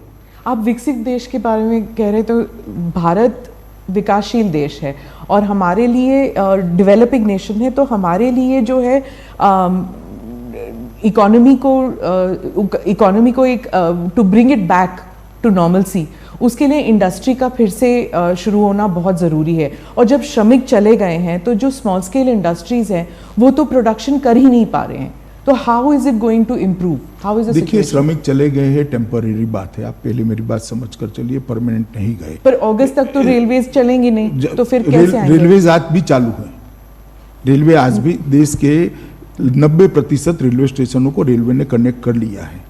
आप विकसित देश के बारे में कह रहे तो भारत विकासशील देश है और हमारे लिए डेवलपिंग नेशन है, तो हमारे लिए जो है इकोनॉमी को एक to bring it back to normalcy, उसके लिए इंडस्ट्री का फिर से शुरू होना बहुत ज़रूरी है। और जब श्रमिक चले गए हैं तो जो स्मॉल स्केल इंडस्ट्रीज हैं वो तो प्रोडक्शन कर ही नहीं पा रहे हैं, तो how is it going to improve, how is the देखिए, श्रमिक चले गए हैं, टेम्पररी बात है, आप पहले मेरी बात समझ कर चलिए, परमानेंट नहीं गए। पर अगस्त तक तो रेलवेज चलेंगी नहीं, तो फिर कैसे आएंगे? रेलवेज आज भी चालू है, रेलवे आज भी देश के 90% रेलवे स्टेशनों को रेलवे ने कनेक्ट कर लिया है।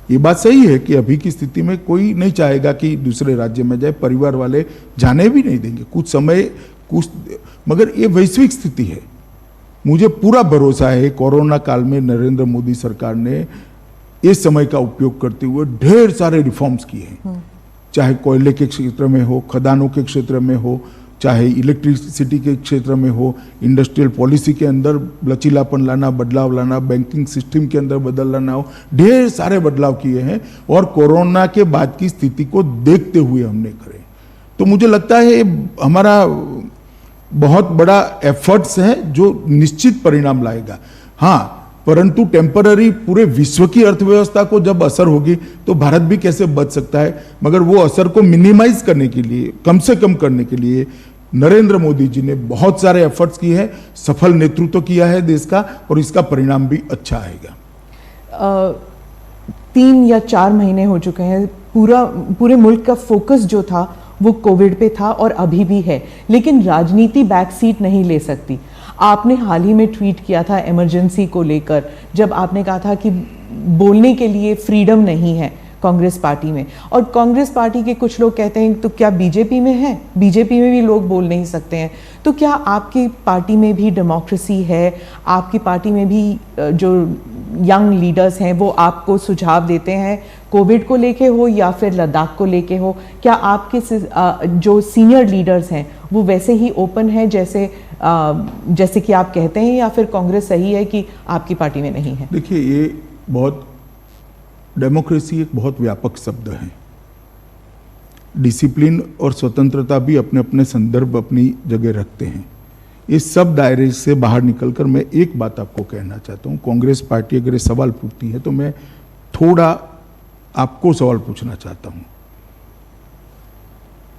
ये बात सही है कि अभी की स्थिति में कोई नहीं चाहेगा कि दूसरे राज्य में जाए, परिवार वाले जाने भी नहीं देंगे कुछ समय, मगर ये वैश्विक स्थिति है। मुझे पूरा भरोसा है कोरोना काल में नरेंद्र मोदी सरकार ने इस समय का उपयोग करते हुए ढेर सारे रिफॉर्म्स किए हैं, चाहे कोयले के क्षेत्र में हो, खदानों के क्षेत्र में हो, चाहे इलेक्ट्रिसिटी के क्षेत्र में हो, इंडस्ट्रियल पॉलिसी के अंदर लचीलापन लाना, बदलाव लाना, बैंकिंग सिस्टम के अंदर बदल लाना हो, ढेर सारे बदलाव किए हैं और कोरोना के बाद की स्थिति को देखते हुए हमने करे। तो मुझे लगता है हमारा बहुत बड़ा एफर्ट्स है जो निश्चित परिणाम लाएगा। हाँ, परंतु टेम्पररी पूरे विश्व की अर्थव्यवस्था को जब असर होगी तो भारत भी कैसे बच सकता है, मगर वो असर को मिनिमाइज करने के लिए, कम से कम करने के लिए नरेंद्र मोदी जी ने बहुत सारे एफर्ट्स किए हैं, सफल नेतृत्व किया है देश का और इसका परिणाम भी अच्छा आएगा। 3 या 4 महीने हो चुके हैं, पूरे मुल्क का फोकस जो था वो कोविड पे था और अभी भी है, लेकिन राजनीति बैक सीट नहीं ले सकती। आपने हाल ही में ट्वीट किया था इमरजेंसी को लेकर, जब आपने कहा था कि बोलने के लिए फ्रीडम नहीं है कांग्रेस पार्टी में, और कांग्रेस पार्टी के कुछ लोग कहते हैं तो क्या बीजेपी में है, बीजेपी में भी लोग बोल नहीं सकते हैं, तो क्या आपकी पार्टी में भी डेमोक्रेसी है? आपकी पार्टी में भी जो यंग लीडर्स हैं वो आपको सुझाव देते हैं, कोविड को लेके हो या फिर लद्दाख को लेके हो? क्या आपके जो सीनियर लीडर्स हैं वो वैसे ही ओपन है जैसे कि आप कहते हैं, या फिर कांग्रेस सही है कि आपकी पार्टी में नहीं है? देखिए, ये डेमोक्रेसी एक बहुत व्यापक शब्द है। डिसिप्लिन और स्वतंत्रता भी अपने अपने संदर्भ, अपनी जगह रखते हैं। इस सब दायरे से बाहर निकलकर मैं एक बात आपको कहना चाहता हूँ। कांग्रेस पार्टी अगर ये सवाल पूछती है तो मैं थोड़ा आपको सवाल पूछना चाहता हूँ।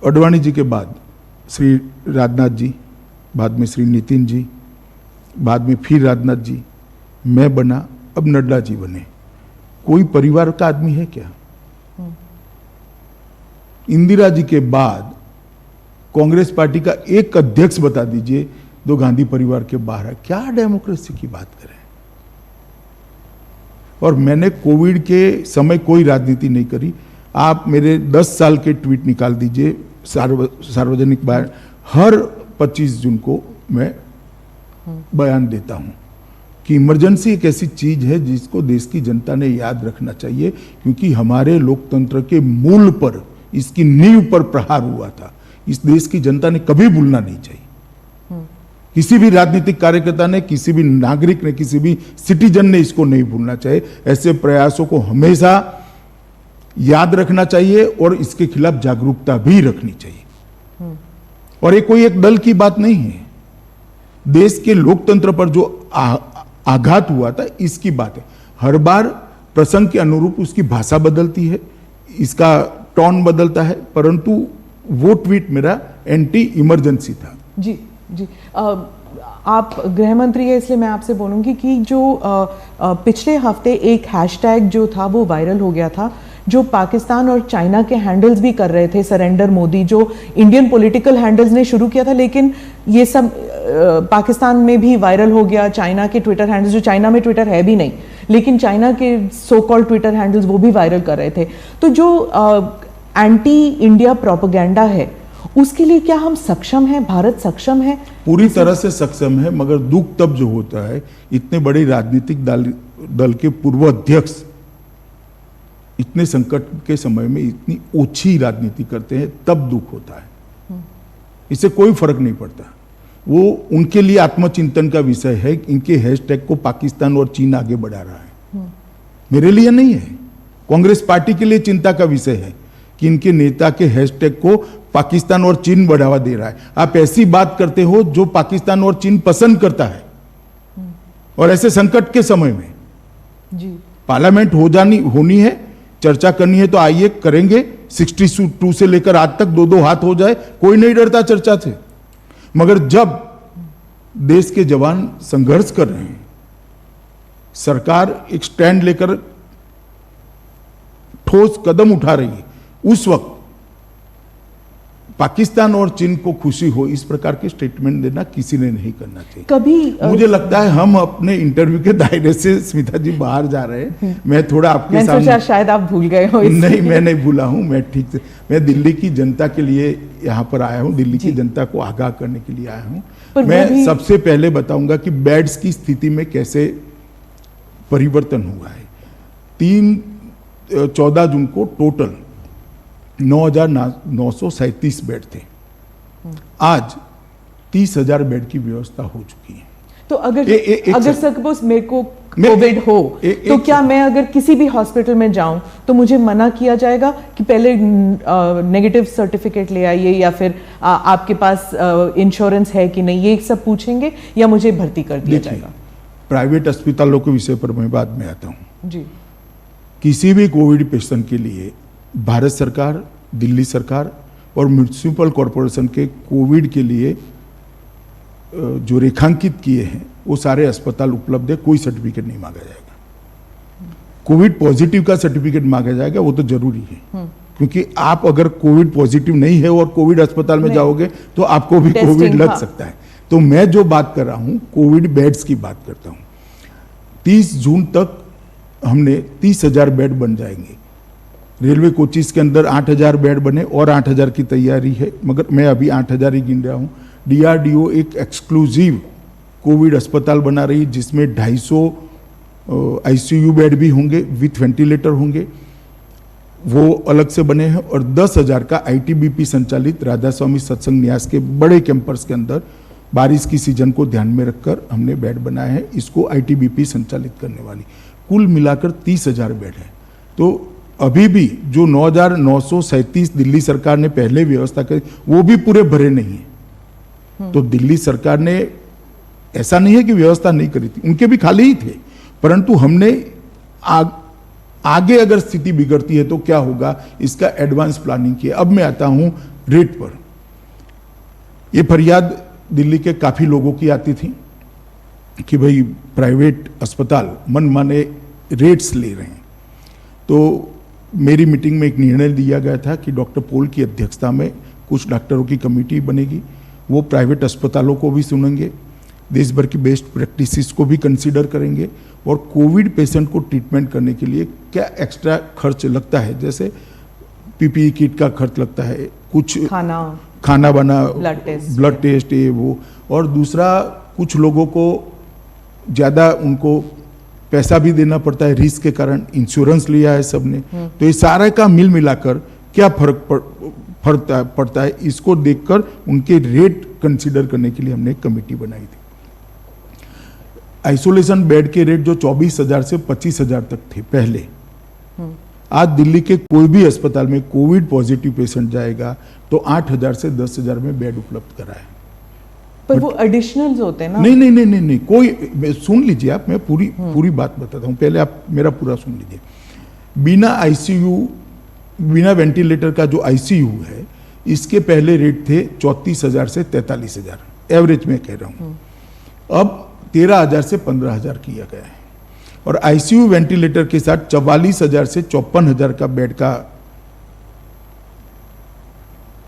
अडवाणी जी के बाद श्री राजनाथ जी, बाद में श्री नितिन जी, बाद में फिर राजनाथ जी, मैं बना, अब नड्डा जी बने। कोई परिवार का आदमी है क्या? इंदिरा जी के बाद कांग्रेस पार्टी का एक अध्यक्ष बता दीजिए जो गांधी परिवार के बाहर है। क्या डेमोक्रेसी की बात करें? और मैंने कोविड के समय कोई राजनीति नहीं करी। आप मेरे 10 साल के ट्वीट निकाल दीजिए सार्वजनिक बयान, हर 25 जून को मैं बयान देता हूं कि इमरजेंसी एक ऐसी चीज है जिसको देश की जनता ने याद रखना चाहिए, क्योंकि हमारे लोकतंत्र के मूल पर, इसकी नींव पर प्रहार हुआ था। इस देश की जनता ने कभी भूलना नहीं चाहिए। किसी भी राजनीतिक कार्यकर्ता ने, किसी भी नागरिक ने, किसी भी सिटीजन ने इसको नहीं भूलना चाहिए। ऐसे प्रयासों को हमेशा याद रखना चाहिए और इसके खिलाफ जागरूकता भी रखनी चाहिए। और ये कोई एक दल की बात नहीं है, देश के लोकतंत्र पर जो आघात हुआ था इसकी बात है। हर बार प्रसंग के अनुरूप उसकी भाषा बदलती है, इसका टोन बदलता है, परंतु वो ट्वीट मेरा एंटी इमरजेंसी था। जी। जी आप गृह मंत्री है, इसलिए मैं आपसे बोलूँगी कि जो पिछले हफ्ते एक हैशटैग जो था वो वायरल हो गया था, जो पाकिस्तान और चाइना के हैंडल्स भी कर रहे थे, सरेंडर मोदी, जो इंडियन पॉलिटिकल हैंडल्स ने शुरू किया था, लेकिन ये सब पाकिस्तान में भी वायरल हो गया। चाइना के ट्विटर हैंडल्स, जो चाइना में ट्विटर है भी नहीं, लेकिन चाइना के सो कॉल्ड ट्विटर हैंडल्स वो भी वायरल कर रहे थे। तो जो एंटी इंडिया प्रोपेगेंडा है, उसके लिए क्या हम सक्षम हैं, भारत सक्षम है? पूरी तरह से सक्षम है, मगर दुख तब जो होता है, इतने बड़े राजनीतिक दल के पूर्व अध्यक्ष इतने संकट के समय में इतनी ओछी राजनीति करते हैं, तब दुख होता है। इससे कोई फर्क नहीं पड़ता। वो उनके लिए आत्मचिंतन का विषय है। इनके हैशटैग को पाकिस्तान और चीन आगे बढ़ा रहा है, मेरे लिए नहीं है। कांग्रेस पार्टी के लिए चिंता का विषय है कि इनके नेता के हैशटैग को पाकिस्तान और चीन बढ़ावा दे रहा है। आप ऐसी बात करते हो जो पाकिस्तान और चीन पसंद करता है, और ऐसे संकट के समय में जी पार्लियामेंट होनी है, चर्चा करनी है तो आइए करेंगे। 62 से लेकर आज तक 2-2 हाथ हो जाए, कोई नहीं डरता चर्चा से। मगर जब देश के जवान संघर्ष कर रहे हैं, सरकार एक स्टैंड लेकर ठोस कदम उठा रही है, उस वक्त पाकिस्तान और चीन को खुशी हो इस प्रकार के स्टेटमेंट देना किसी ने नहीं करना चाहिए। कभी मुझे लगता है हम अपने इंटरव्यू के दायरे से स्मिता जी बाहर जा रहे हैं। मैं थोड़ा आपके सामने, शायद आप भूल गए हो। नहीं, मैं नहीं भूला हूं। मैं ठीक से, मैं दिल्ली की जनता के लिए यहां पर आया हूं, दिल्ली की जनता को आगाह करने के लिए आया हूं। मैं सबसे पहले बताऊंगा कि बेड्स की स्थिति में कैसे परिवर्तन हुआ है। 14 जून को टोटल 9,937 बेड थे, आज 30,000 बेड की व्यवस्था हो चुकी है। तो अगर सपोज मेरे को कोविड हो तो क्या मैं अगर किसी भी हॉस्पिटल में जाऊं तो मुझे मना किया जाएगा कि पहले नेगेटिव सर्टिफिकेट ले आइए, या फिर आपके पास इंश्योरेंस है कि नहीं, ये सब पूछेंगे, या मुझे भर्ती कर दिया जाएगा? प्राइवेट अस्पतालों के विषय पर मैं बाद में आता हूं जी। किसी भी कोविड पेशेंट के लिए भारत सरकार, दिल्ली सरकार और म्युनिसिपल कॉरपोरेशन के कोविड के लिए जो रेखांकित किए हैं वो सारे अस्पताल उपलब्ध है। कोई सर्टिफिकेट नहीं मांगा जाएगा। कोविड पॉजिटिव का सर्टिफिकेट मांगा जाएगा, वो तो जरूरी है, क्योंकि आप अगर कोविड पॉजिटिव नहीं है और कोविड अस्पताल में जाओगे तो आपको भी कोविड लग सकता है। तो मैं जो बात कर रहा हूं, कोविड बेड्स की बात करता हूं। 30 जून तक हमने 30,000 बेड बन जाएंगे। रेलवे कोचिस के अंदर 8,000 बेड बने और 8,000 की तैयारी है, मगर मैं अभी 8,000 ही गिन रहा हूँ। DRDO एक एक्सक्लूसिव कोविड अस्पताल बना रही है, जिसमें 250 ICU बेड भी होंगे, विथ वेंटिलेटर होंगे, वो अलग से बने हैं। और 10,000 का ITBP संचालित राधा स्वामी सत्संग न्यास के बड़े कैंपस के अंदर बारिश की सीजन को ध्यान में रखकर हमने बेड बनाए हैं, इसको ITBP संचालित करने वाली। कुल मिलाकर 30,000 बेड है। तो अभी भी जो 9,937 दिल्ली सरकार ने पहले व्यवस्था करी, वो भी पूरे भरे नहीं है। तो दिल्ली सरकार ने, ऐसा नहीं है कि व्यवस्था नहीं करी थी, उनके भी खाली ही थे, परंतु हमने आगे अगर स्थिति बिगड़ती है तो क्या होगा, इसका एडवांस प्लानिंग किया। अब मैं आता हूं रेट पर। यह फरियाद दिल्ली के काफी लोगों की आती थी कि भाई प्राइवेट अस्पताल मनमाने रेट्स ले रहे हैं। तो मेरी मीटिंग में एक निर्णय दिया गया था कि डॉक्टर पॉल की अध्यक्षता में कुछ डॉक्टरों की कमेटी बनेगी, वो प्राइवेट अस्पतालों को भी सुनेंगे, देश भर की बेस्ट प्रैक्टिसेस को भी कंसीडर करेंगे, और कोविड पेशेंट को ट्रीटमेंट करने के लिए क्या एक्स्ट्रा खर्च लगता है, जैसे PPE किट का खर्च लगता है, कुछ खाना बना, ब्लड टेस्ट, ये वो, और दूसरा कुछ लोगों को ज़्यादा उनको पैसा भी देना पड़ता है रिस्क के कारण, इंश्योरेंस लिया है सबने। तो ये सारे का मिल मिलाकर क्या फर्क पड़ता है, इसको देखकर उनके रेट कंसीडर करने के लिए हमने एक कमेटी बनाई थी। आइसोलेशन बेड के रेट जो 24,000 से 25,000 तक थे पहले, आज दिल्ली के कोई भी अस्पताल में कोविड पॉजिटिव पेशेंट जाएगा तो 8,000 से 10,000 में बेड उपलब्ध कराए। पर वो एडिशनल्स होते हैं ना? नहीं, कोई, सुन लीजिए आप, मैं पूरी बात बताता हूं, पहले आप मेरा पूरा सुन लीजिए। बिना ICU, बिना वेंटिलेटर का जो ICU है, इसके पहले रेट थे 34,000 से 43,000। एवरेज में कह रहा हूँ, अब 13,000 से 15,000 किया गया है। और आईसीयू वेंटिलेटर के साथ 44,000 से 54,000 का बेड का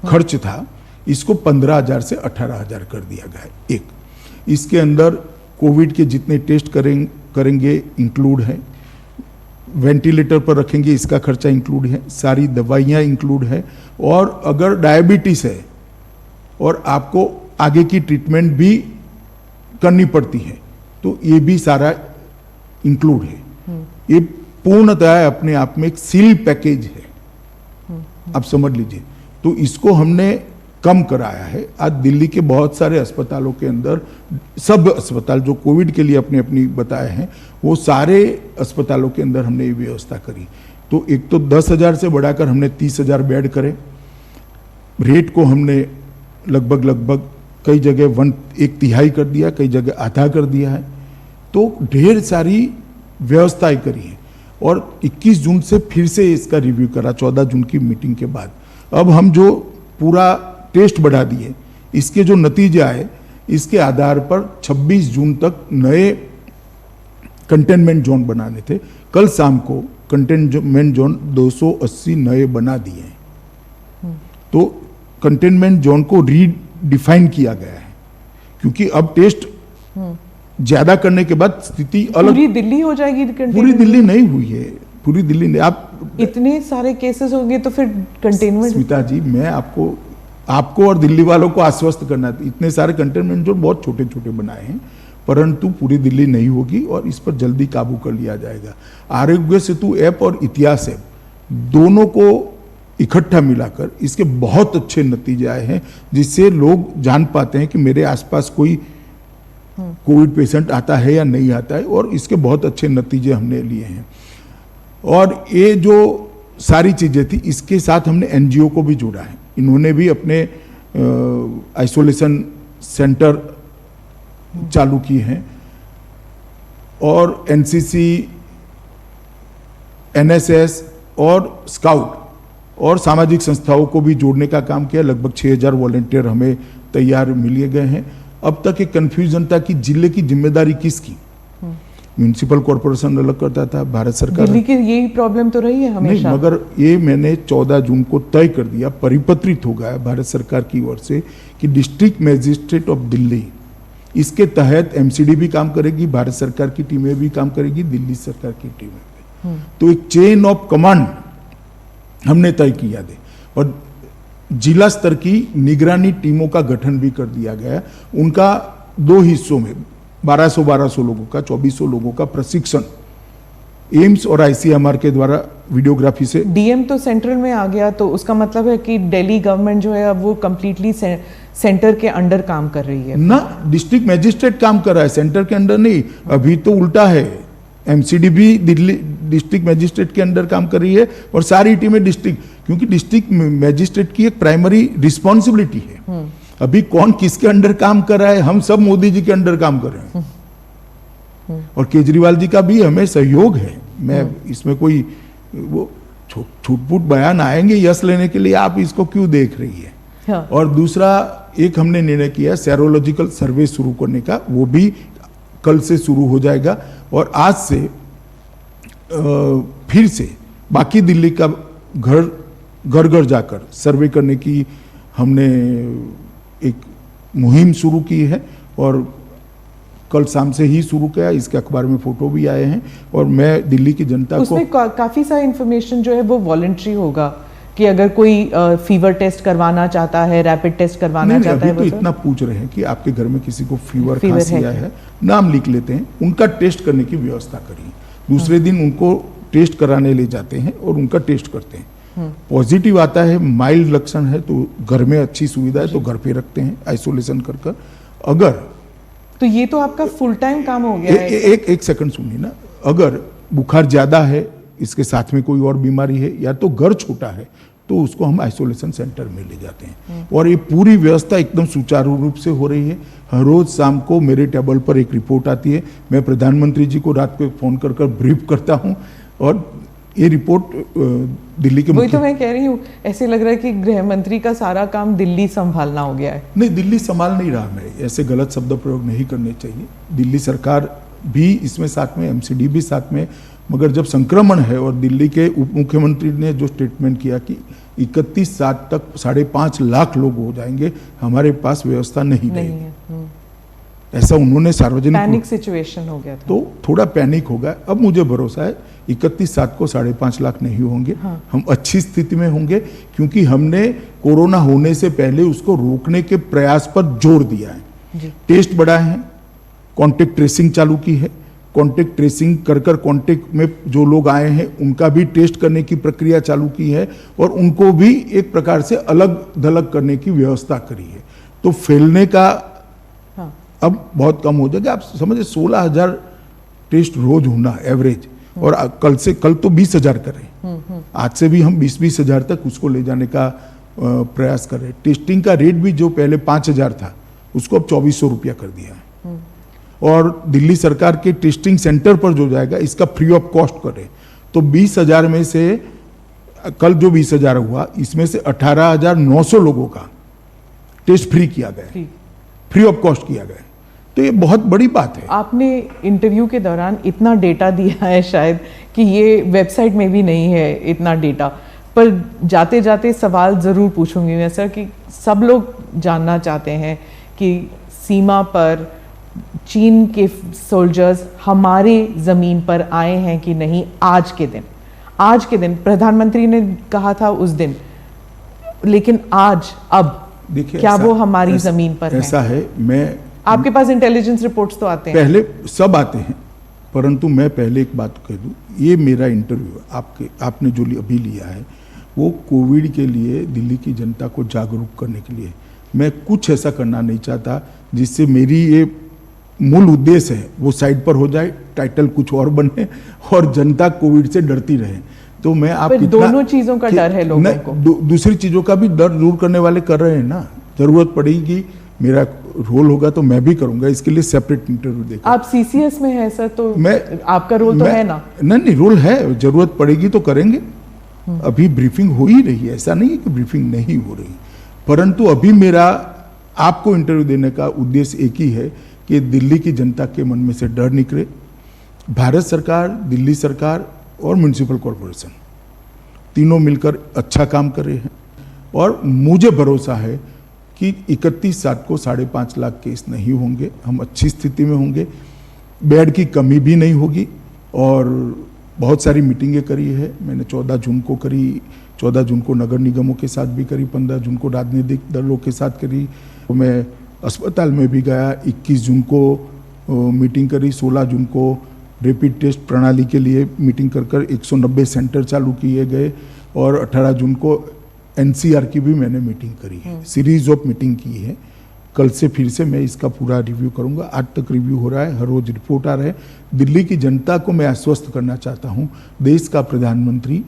खर्च था, इसको 15,000 से 18,000 कर दिया गया है। एक इसके अंदर कोविड के जितने टेस्ट करेंगे इंक्लूड है, वेंटिलेटर पर रखेंगे इसका खर्चा इंक्लूड है, सारी दवाइयाँ इंक्लूड है, और अगर डायबिटीज है और आपको आगे की ट्रीटमेंट भी करनी पड़ती है तो ये भी सारा इंक्लूड है। ये पूर्णतः अपने आप में एक सील पैकेज है, आप समझ लीजिए। तो इसको हमने कम कराया है। आज दिल्ली के बहुत सारे अस्पतालों के अंदर, सब अस्पताल जो कोविड के लिए अपने अपनी बताए हैं, वो सारे अस्पतालों के अंदर हमने ये व्यवस्था करी। तो एक तो 10,000 से बढ़ाकर हमने 30,000 बेड करे, रेट को हमने लगभग कई जगह 1/3 कर दिया, कई जगह आधा कर दिया है। तो ढेर सारी व्यवस्थाएं करी है। और 21 जून से फिर से इसका रिव्यू करा, 14 जून की मीटिंग के बाद। अब हम जो पूरा टेस्ट बढ़ा दिए, इसके जो नतीजे आए, इसके आधार पर 26 जून तक नए कंटेनमेंट जोन बनाने थे। कल शाम को कंटेनमेंट जोन 280 नए बना दिए हैं। तो कंटेनमेंट जोन को रीडिफाइन किया गया है, क्योंकि अब टेस्ट ज्यादा करने के बाद स्थिति अलग। पूरी दिल्ली हो जाएगी? पूरी दिल्ली नहीं हुई है, पूरी दिल्ली नहीं। आप इतने सारे केसेस होंगे तो फिर कंटेनमेंट। स्मिता जी, मैं आपको और दिल्ली वालों को आश्वस्त करना, इतने सारे कंटेनमेंट जोन बहुत छोटे छोटे बनाए हैं, परंतु पूरी दिल्ली नहीं होगी और इस पर जल्दी काबू कर लिया जाएगा। आरोग्य सेतु ऐप और इतिहास ऐप दोनों को इकट्ठा मिलाकर इसके बहुत अच्छे नतीजे आए हैं, जिससे लोग जान पाते हैं कि मेरे आसपास कोई कोविड पेशेंट आता है या नहीं आता है, और इसके बहुत अच्छे नतीजे हमने लिए हैं। और ये जो सारी चीजें थी, इसके साथ हमने एनजीओ को भी जोड़ा है। इन्होंने भी अपने आइसोलेशन सेंटर चालू किए हैं, और एनसीसी, एनएसएस और स्काउट और सामाजिक संस्थाओं को भी जोड़ने का काम किया। लगभग 6,000 वॉलंटियर हमें तैयार मिल गए हैं। अब तक एक कंफ्यूजन था कि जिले की जिम्मेदारी किसकी। म्यूनिसिपल कॉर्पोरेशन अलग करता था, भारत सरकार। दिल्ली की यही प्रॉब्लम तो रही है हमेशा। नहीं, मगर ये मैंने 14 जून को तय कर दिया, परिपत्रित हो गया भारत सरकार की ओर से कि डिस्ट्रिक्ट मजिस्ट्रेट ऑफ दिल्ली, इसके तहत एमसीडी भी काम करेगी, भारत सरकार की टीमें भी काम करेगी, दिल्ली सरकार की टीमें भी। तो एक चेन ऑफ कमांड हमने तय किया दे, और जिला स्तर की निगरानी टीमों का गठन भी कर दिया गया। उनका 2 हिस्सों में 1200 लोगों का, 2400 लोगों का प्रशिक्षण एम्स और आईसीएमआर के द्वारा वीडियोग्राफी से। डीएम तो सेंट्रल में आ गया, तो उसका मतलब है कि दिल्ली गवर्नमेंट जो है अब वो कंप्लीटली सेंटर के अंडर काम कर रही है ना। डिस्ट्रिक्ट मजिस्ट्रेट काम कर रहा है, सेंटर के अंडर नहीं। अभी तो उल्टा है, एमसीडी भी दिल्ली डिस्ट्रिक्ट मजिस्ट्रेट के अंडर काम कर रही है, और सारी टीमें डिस्ट्रिक्ट, क्योंकि डिस्ट्रिक्ट मजिस्ट्रेट की एक प्राइमरी रिस्पॉन्सिबिलिटी है। अभी कौन किसके अंडर काम कर रहा है, हम सब मोदी जी के अंडर काम कर रहे हैं, और केजरीवाल जी का भी हमें सहयोग है। मैं इसमें कोई वो छूट-फूट बयान आएंगे यश लेने के लिए, आप इसको क्यों देख रही है। हाँ। और दूसरा एक हमने निर्णय किया सेरोलॉजिकल सर्वे शुरू करने का, वो भी कल से शुरू हो जाएगा, और आज से फिर से बाकी दिल्ली का घर घर जाकर सर्वे करने की हमने एक मुहिम शुरू की है, और कल शाम से ही शुरू किया। इसके अखबार में फोटो भी आए हैं, और मैं दिल्ली की जनता को उसमें काफी सारी इंफॉर्मेशन जो है वो वॉलंटरी होगा, कि अगर कोई फीवर टेस्ट करवाना चाहता है, रैपिड टेस्ट करवाना चाहता है। तो इतना पूछ रहे हैं कि आपके घर में किसी को फीवर खांसी आया है, नाम लिख लेते हैं, उनका टेस्ट करने की व्यवस्था करिए। दूसरे दिन उनको टेस्ट कराने ले जाते हैं और उनका टेस्ट करते हैं। पॉजिटिव आता है, माइल्ड लक्षण है, तो घर में अच्छी सुविधा है तो घर पे रखते हैं आइसोलेशन कर। अगर तो ये तो आपका फुल टाइम काम हो गया है। एक सेकंड सुनिए ना। अगर बुखार ज्यादा है, इसके साथ में कोई और बीमारी है, या तो घर छोटा है, तो उसको हम आइसोलेशन सेंटर में ले जाते हैं। और ये पूरी व्यवस्था एकदम सुचारू रूप से हो रही है। हर रोज शाम को मेरे टेबल पर एक रिपोर्ट आती है, मैं प्रधानमंत्री जी को रात को फोन कर ब्रीफ करता हूँ, और ये रिपोर्ट दिल्ली के वही तो मैं कह रही हूँ, ऐसे लग रहा है कि गृह मंत्री का सारा काम दिल्ली संभालना हो गया है। नहीं, दिल्ली संभाल नहीं रहा। मैं ऐसे गलत शब्द प्रयोग नहीं करने चाहिए। दिल्ली सरकार भी इसमें साथ में, एमसीडी भी साथ में, मगर जब संक्रमण है और दिल्ली के उप मुख्यमंत्री ने जो स्टेटमेंट किया कि 31/7 तक 5.5 लाख लोग हो जाएंगे, हमारे पास व्यवस्था नहीं रहेगी, ऐसा उन्होंने सार्वजनिक, पैनिक सिचुएशन हो गया था। तो थोड़ा पैनिक होगा। अब मुझे भरोसा है 31/7 को 5.5 लाख नहीं होंगे। हाँ। हम अच्छी स्थिति में होंगे, क्योंकि हमने कोरोना होने से पहले उसको रोकने के प्रयास पर जोर दिया है। टेस्ट बढ़ाए हैं, कॉन्टेक्ट ट्रेसिंग चालू की है, कॉन्टेक्ट ट्रेसिंग कर कॉन्टेक्ट में जो लोग आए हैं उनका भी टेस्ट करने की प्रक्रिया चालू की है, और उनको भी एक प्रकार से अलग थलग करने की व्यवस्था करी है। तो फैलने का अब बहुत कम हो जाएगा। आप समझे 16,000 टेस्ट रोज होना एवरेज, और कल तो 20,000 करें, आज से भी हम 20,000 तक उसको ले जाने का प्रयास कर रहे हैं। टेस्टिंग का रेट भी जो पहले 5,000 था उसको अब 2,400 रुपया कर दिया है। और दिल्ली सरकार के टेस्टिंग सेंटर पर जो जाएगा इसका फ्री ऑफ कॉस्ट करें, तो 20,000 में से कल जो 20,000 हुआ, इसमें से 18,900 लोगों का टेस्ट फ्री किया गया, फ्री ऑफ कॉस्ट किया गया। तो ये बहुत बड़ी बात है। आपने इंटरव्यू के दौरान इतना डेटा दिया है, शायद कि ये वेबसाइट में भी नहीं है इतना डेटा, पर जाते जाते सवाल ज़रूर पूछूंगी मैं सर, कि सब लोग जानना चाहते हैं कि सीमा पर चीन के सोल्जर्स हमारे ज़मीन पर आए हैं कि नहीं। आज के दिन प्रधानमंत्री ने कहा था उस दिन, लेकिन आज अब देखिए, क्या वो हमारी ज़मीन पर ऐसा है, मैं आपके पास इंटेलिजेंस रिपोर्ट्स तो आते हैं? पहले सब आते हैं, परंतु मैं पहले एक बात कह दूं, ये मेरा इंटरव्यू आपने जो अभी लिया है वो कोविड के लिए दिल्ली की जनता को जागरूक करने के लिए। मैं कुछ ऐसा करना नहीं चाहता जिससे मेरी ये मूल उद्देश्य है वो साइड पर हो जाए, टाइटल कुछ और बने और जनता कोविड से डरती रहे। तो मैं आप दोनों चीजों का डर है लोगों को। दूसरी चीजों का भी डर दूर करने वाले कर रहे हैं ना। जरूरत पड़ेगी, मेरा रोल होगा तो मैं भी करूंगा, इसके लिए सेपरेट इंटरव्यू देगा। आप सीसीएस में है सर, तो मैं आपका रोल तो है ना? नहीं, रोल है, जरूरत पड़ेगी तो करेंगे। अभी ब्रीफिंग हो ही रही है, ऐसा नहीं है कि ब्रीफिंग नहीं हो रही, परंतु अभी मेरा आपको इंटरव्यू देने का उद्देश्य एक ही है कि दिल्ली की जनता के मन में से डर निकले। भारत सरकार, दिल्ली सरकार और म्युनिसिपल कॉरपोरेशन तीनों मिलकर अच्छा काम कर रहे हैं, और मुझे भरोसा है कि 31/7 को 5.5 लाख केस नहीं होंगे, हम अच्छी स्थिति में होंगे, बेड की कमी भी नहीं होगी। और बहुत सारी मीटिंगें करी है मैंने, 14 जून को करी, 14 जून को नगर निगमों के साथ भी करी, 15 जून को राजनीतिक दलों के साथ करी, तो मैं अस्पताल में भी गया, 21 जून को मीटिंग करी, 16 जून को रैपिड टेस्ट प्रणाली के लिए मीटिंग कर 190 सेंटर चालू किए गए, और 18 जून को एनसीआर की भी मैंने मीटिंग करी है, सीरीज ऑफ मीटिंग की है। कल से फिर से मैं इसका पूरा रिव्यू करूंगा। आज तक रिव्यू हो रहा है, हर रोज रिपोर्ट आ रहा है। दिल्ली की जनता को मैं आश्वस्त करना चाहता हूं, देश का प्रधानमंत्री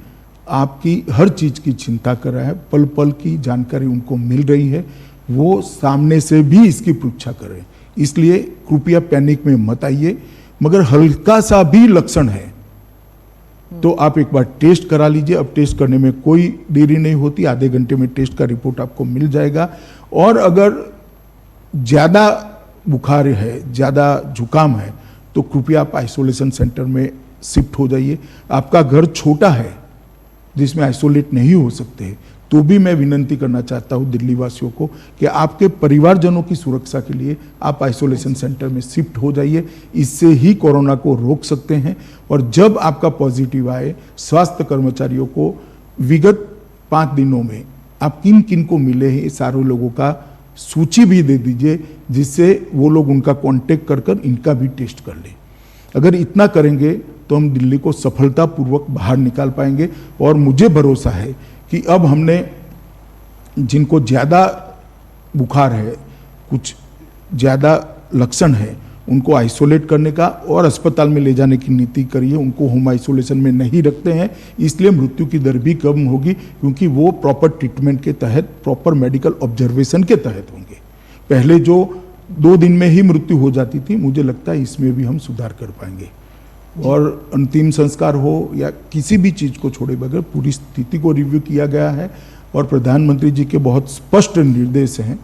आपकी हर चीज की चिंता कर रहा है, पल पल की जानकारी उनको मिल रही है, वो सामने से भी इसकी परीक्षा करें। इसलिए कृपया पैनिक में मत आइए, मगर हल्का सा भी लक्षण है तो आप एक बार टेस्ट करा लीजिए। अब टेस्ट करने में कोई देरी नहीं होती, आधे घंटे में टेस्ट का रिपोर्ट आपको मिल जाएगा। और अगर ज़्यादा बुखार है, ज़्यादा जुकाम है, तो कृपया आप आइसोलेशन सेंटर में शिफ्ट हो जाइए। आपका घर छोटा है जिसमें आइसोलेट नहीं हो सकते, तो भी मैं विनंती करना चाहता हूं दिल्ली वासियों को कि आपके परिवारजनों की सुरक्षा के लिए आप आइसोलेशन सेंटर में शिफ्ट हो जाइए। इससे ही कोरोना को रोक सकते हैं। और जब आपका पॉजिटिव आए, स्वास्थ्य कर्मचारियों को विगत 5 दिनों में आप किन किन को मिले हैं, सारे लोगों का सूची भी दे दीजिए, जिससे वो लोग उनका कांटेक्ट कर इनका भी टेस्ट कर लें। अगर इतना करेंगे तो हम दिल्ली को सफलतापूर्वक बाहर निकाल पाएंगे। और मुझे भरोसा है कि अब हमने जिनको ज़्यादा बुखार है, कुछ ज़्यादा लक्षण है, उनको आइसोलेट करने का और अस्पताल में ले जाने की नीति करी है। उनको होम आइसोलेशन में नहीं रखते हैं, इसलिए मृत्यु की दर भी कम होगी, क्योंकि वो प्रॉपर ट्रीटमेंट के तहत, प्रॉपर मेडिकल ऑब्जर्वेशन के तहत होंगे। पहले जो 2 दिन में ही मृत्यु हो जाती थी, मुझे लगता है इसमें भी हम सुधार कर पाएंगे। और अंतिम संस्कार हो या किसी भी चीज को छोड़े बगैर पूरी स्थिति को रिव्यू किया गया है और प्रधानमंत्री जी के बहुत स्पष्ट निर्देश हैं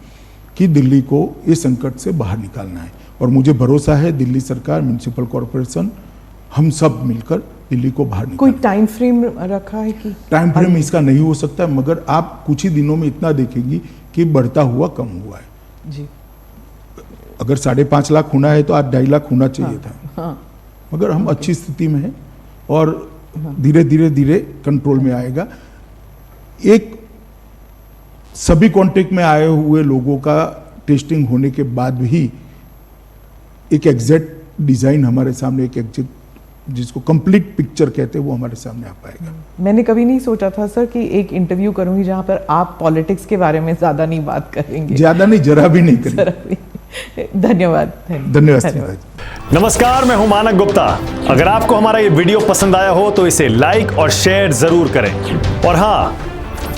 कि दिल्ली को इस संकट से बाहर निकालना है। और मुझे भरोसा है दिल्ली सरकार, म्युनिसिपल कॉरपोरेशन, हम सब मिलकर दिल्ली को बाहर कोई निकालेंगे। टाइम फ्रेम रखा है कि टाइम फ्रेम इसका नहीं हो सकता, मगर आप कुछ ही दिनों में इतना देखेंगी कि बढ़ता हुआ कम हुआ है। जी अगर 5.5 लाख होना है तो आज 2.5 लाख होना चाहिए था, हाँ मगर हम अच्छी स्थिति में हैं और धीरे धीरे धीरे कंट्रोल में आएगा। एक सभी कांटेक्ट में आए हुए लोगों का टेस्टिंग होने के बाद भी एक एग्जैक्ट डिजाइन हमारे सामने, एक एग्जैक्ट जिसको कंप्लीट पिक्चर कहते हैं, वो हमारे सामने आ पाएगा। मैंने कभी नहीं सोचा था सर कि एक इंटरव्यू करूंगी जहां पर आप पॉलिटिक्स के बारे में ज्यादा नहीं बात करेंगे। ज्यादा नहीं, जरा भी नहीं करेंगे। जरा भी। धन्यवाद। धन्यवाद। नमस्कार, मैं हूं मानक गुप्ता। अगर आपको हमारा ये वीडियो पसंद आया हो तो इसे लाइक और शेयर जरूर करें और हाँ,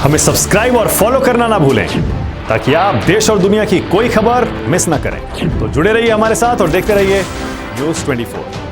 हमें सब्सक्राइब और फॉलो करना ना भूलें ताकि आप देश और दुनिया की कोई खबर मिस ना करें। तो जुड़े रहिए हमारे साथ और देखते रहिए न्यूज़ 24।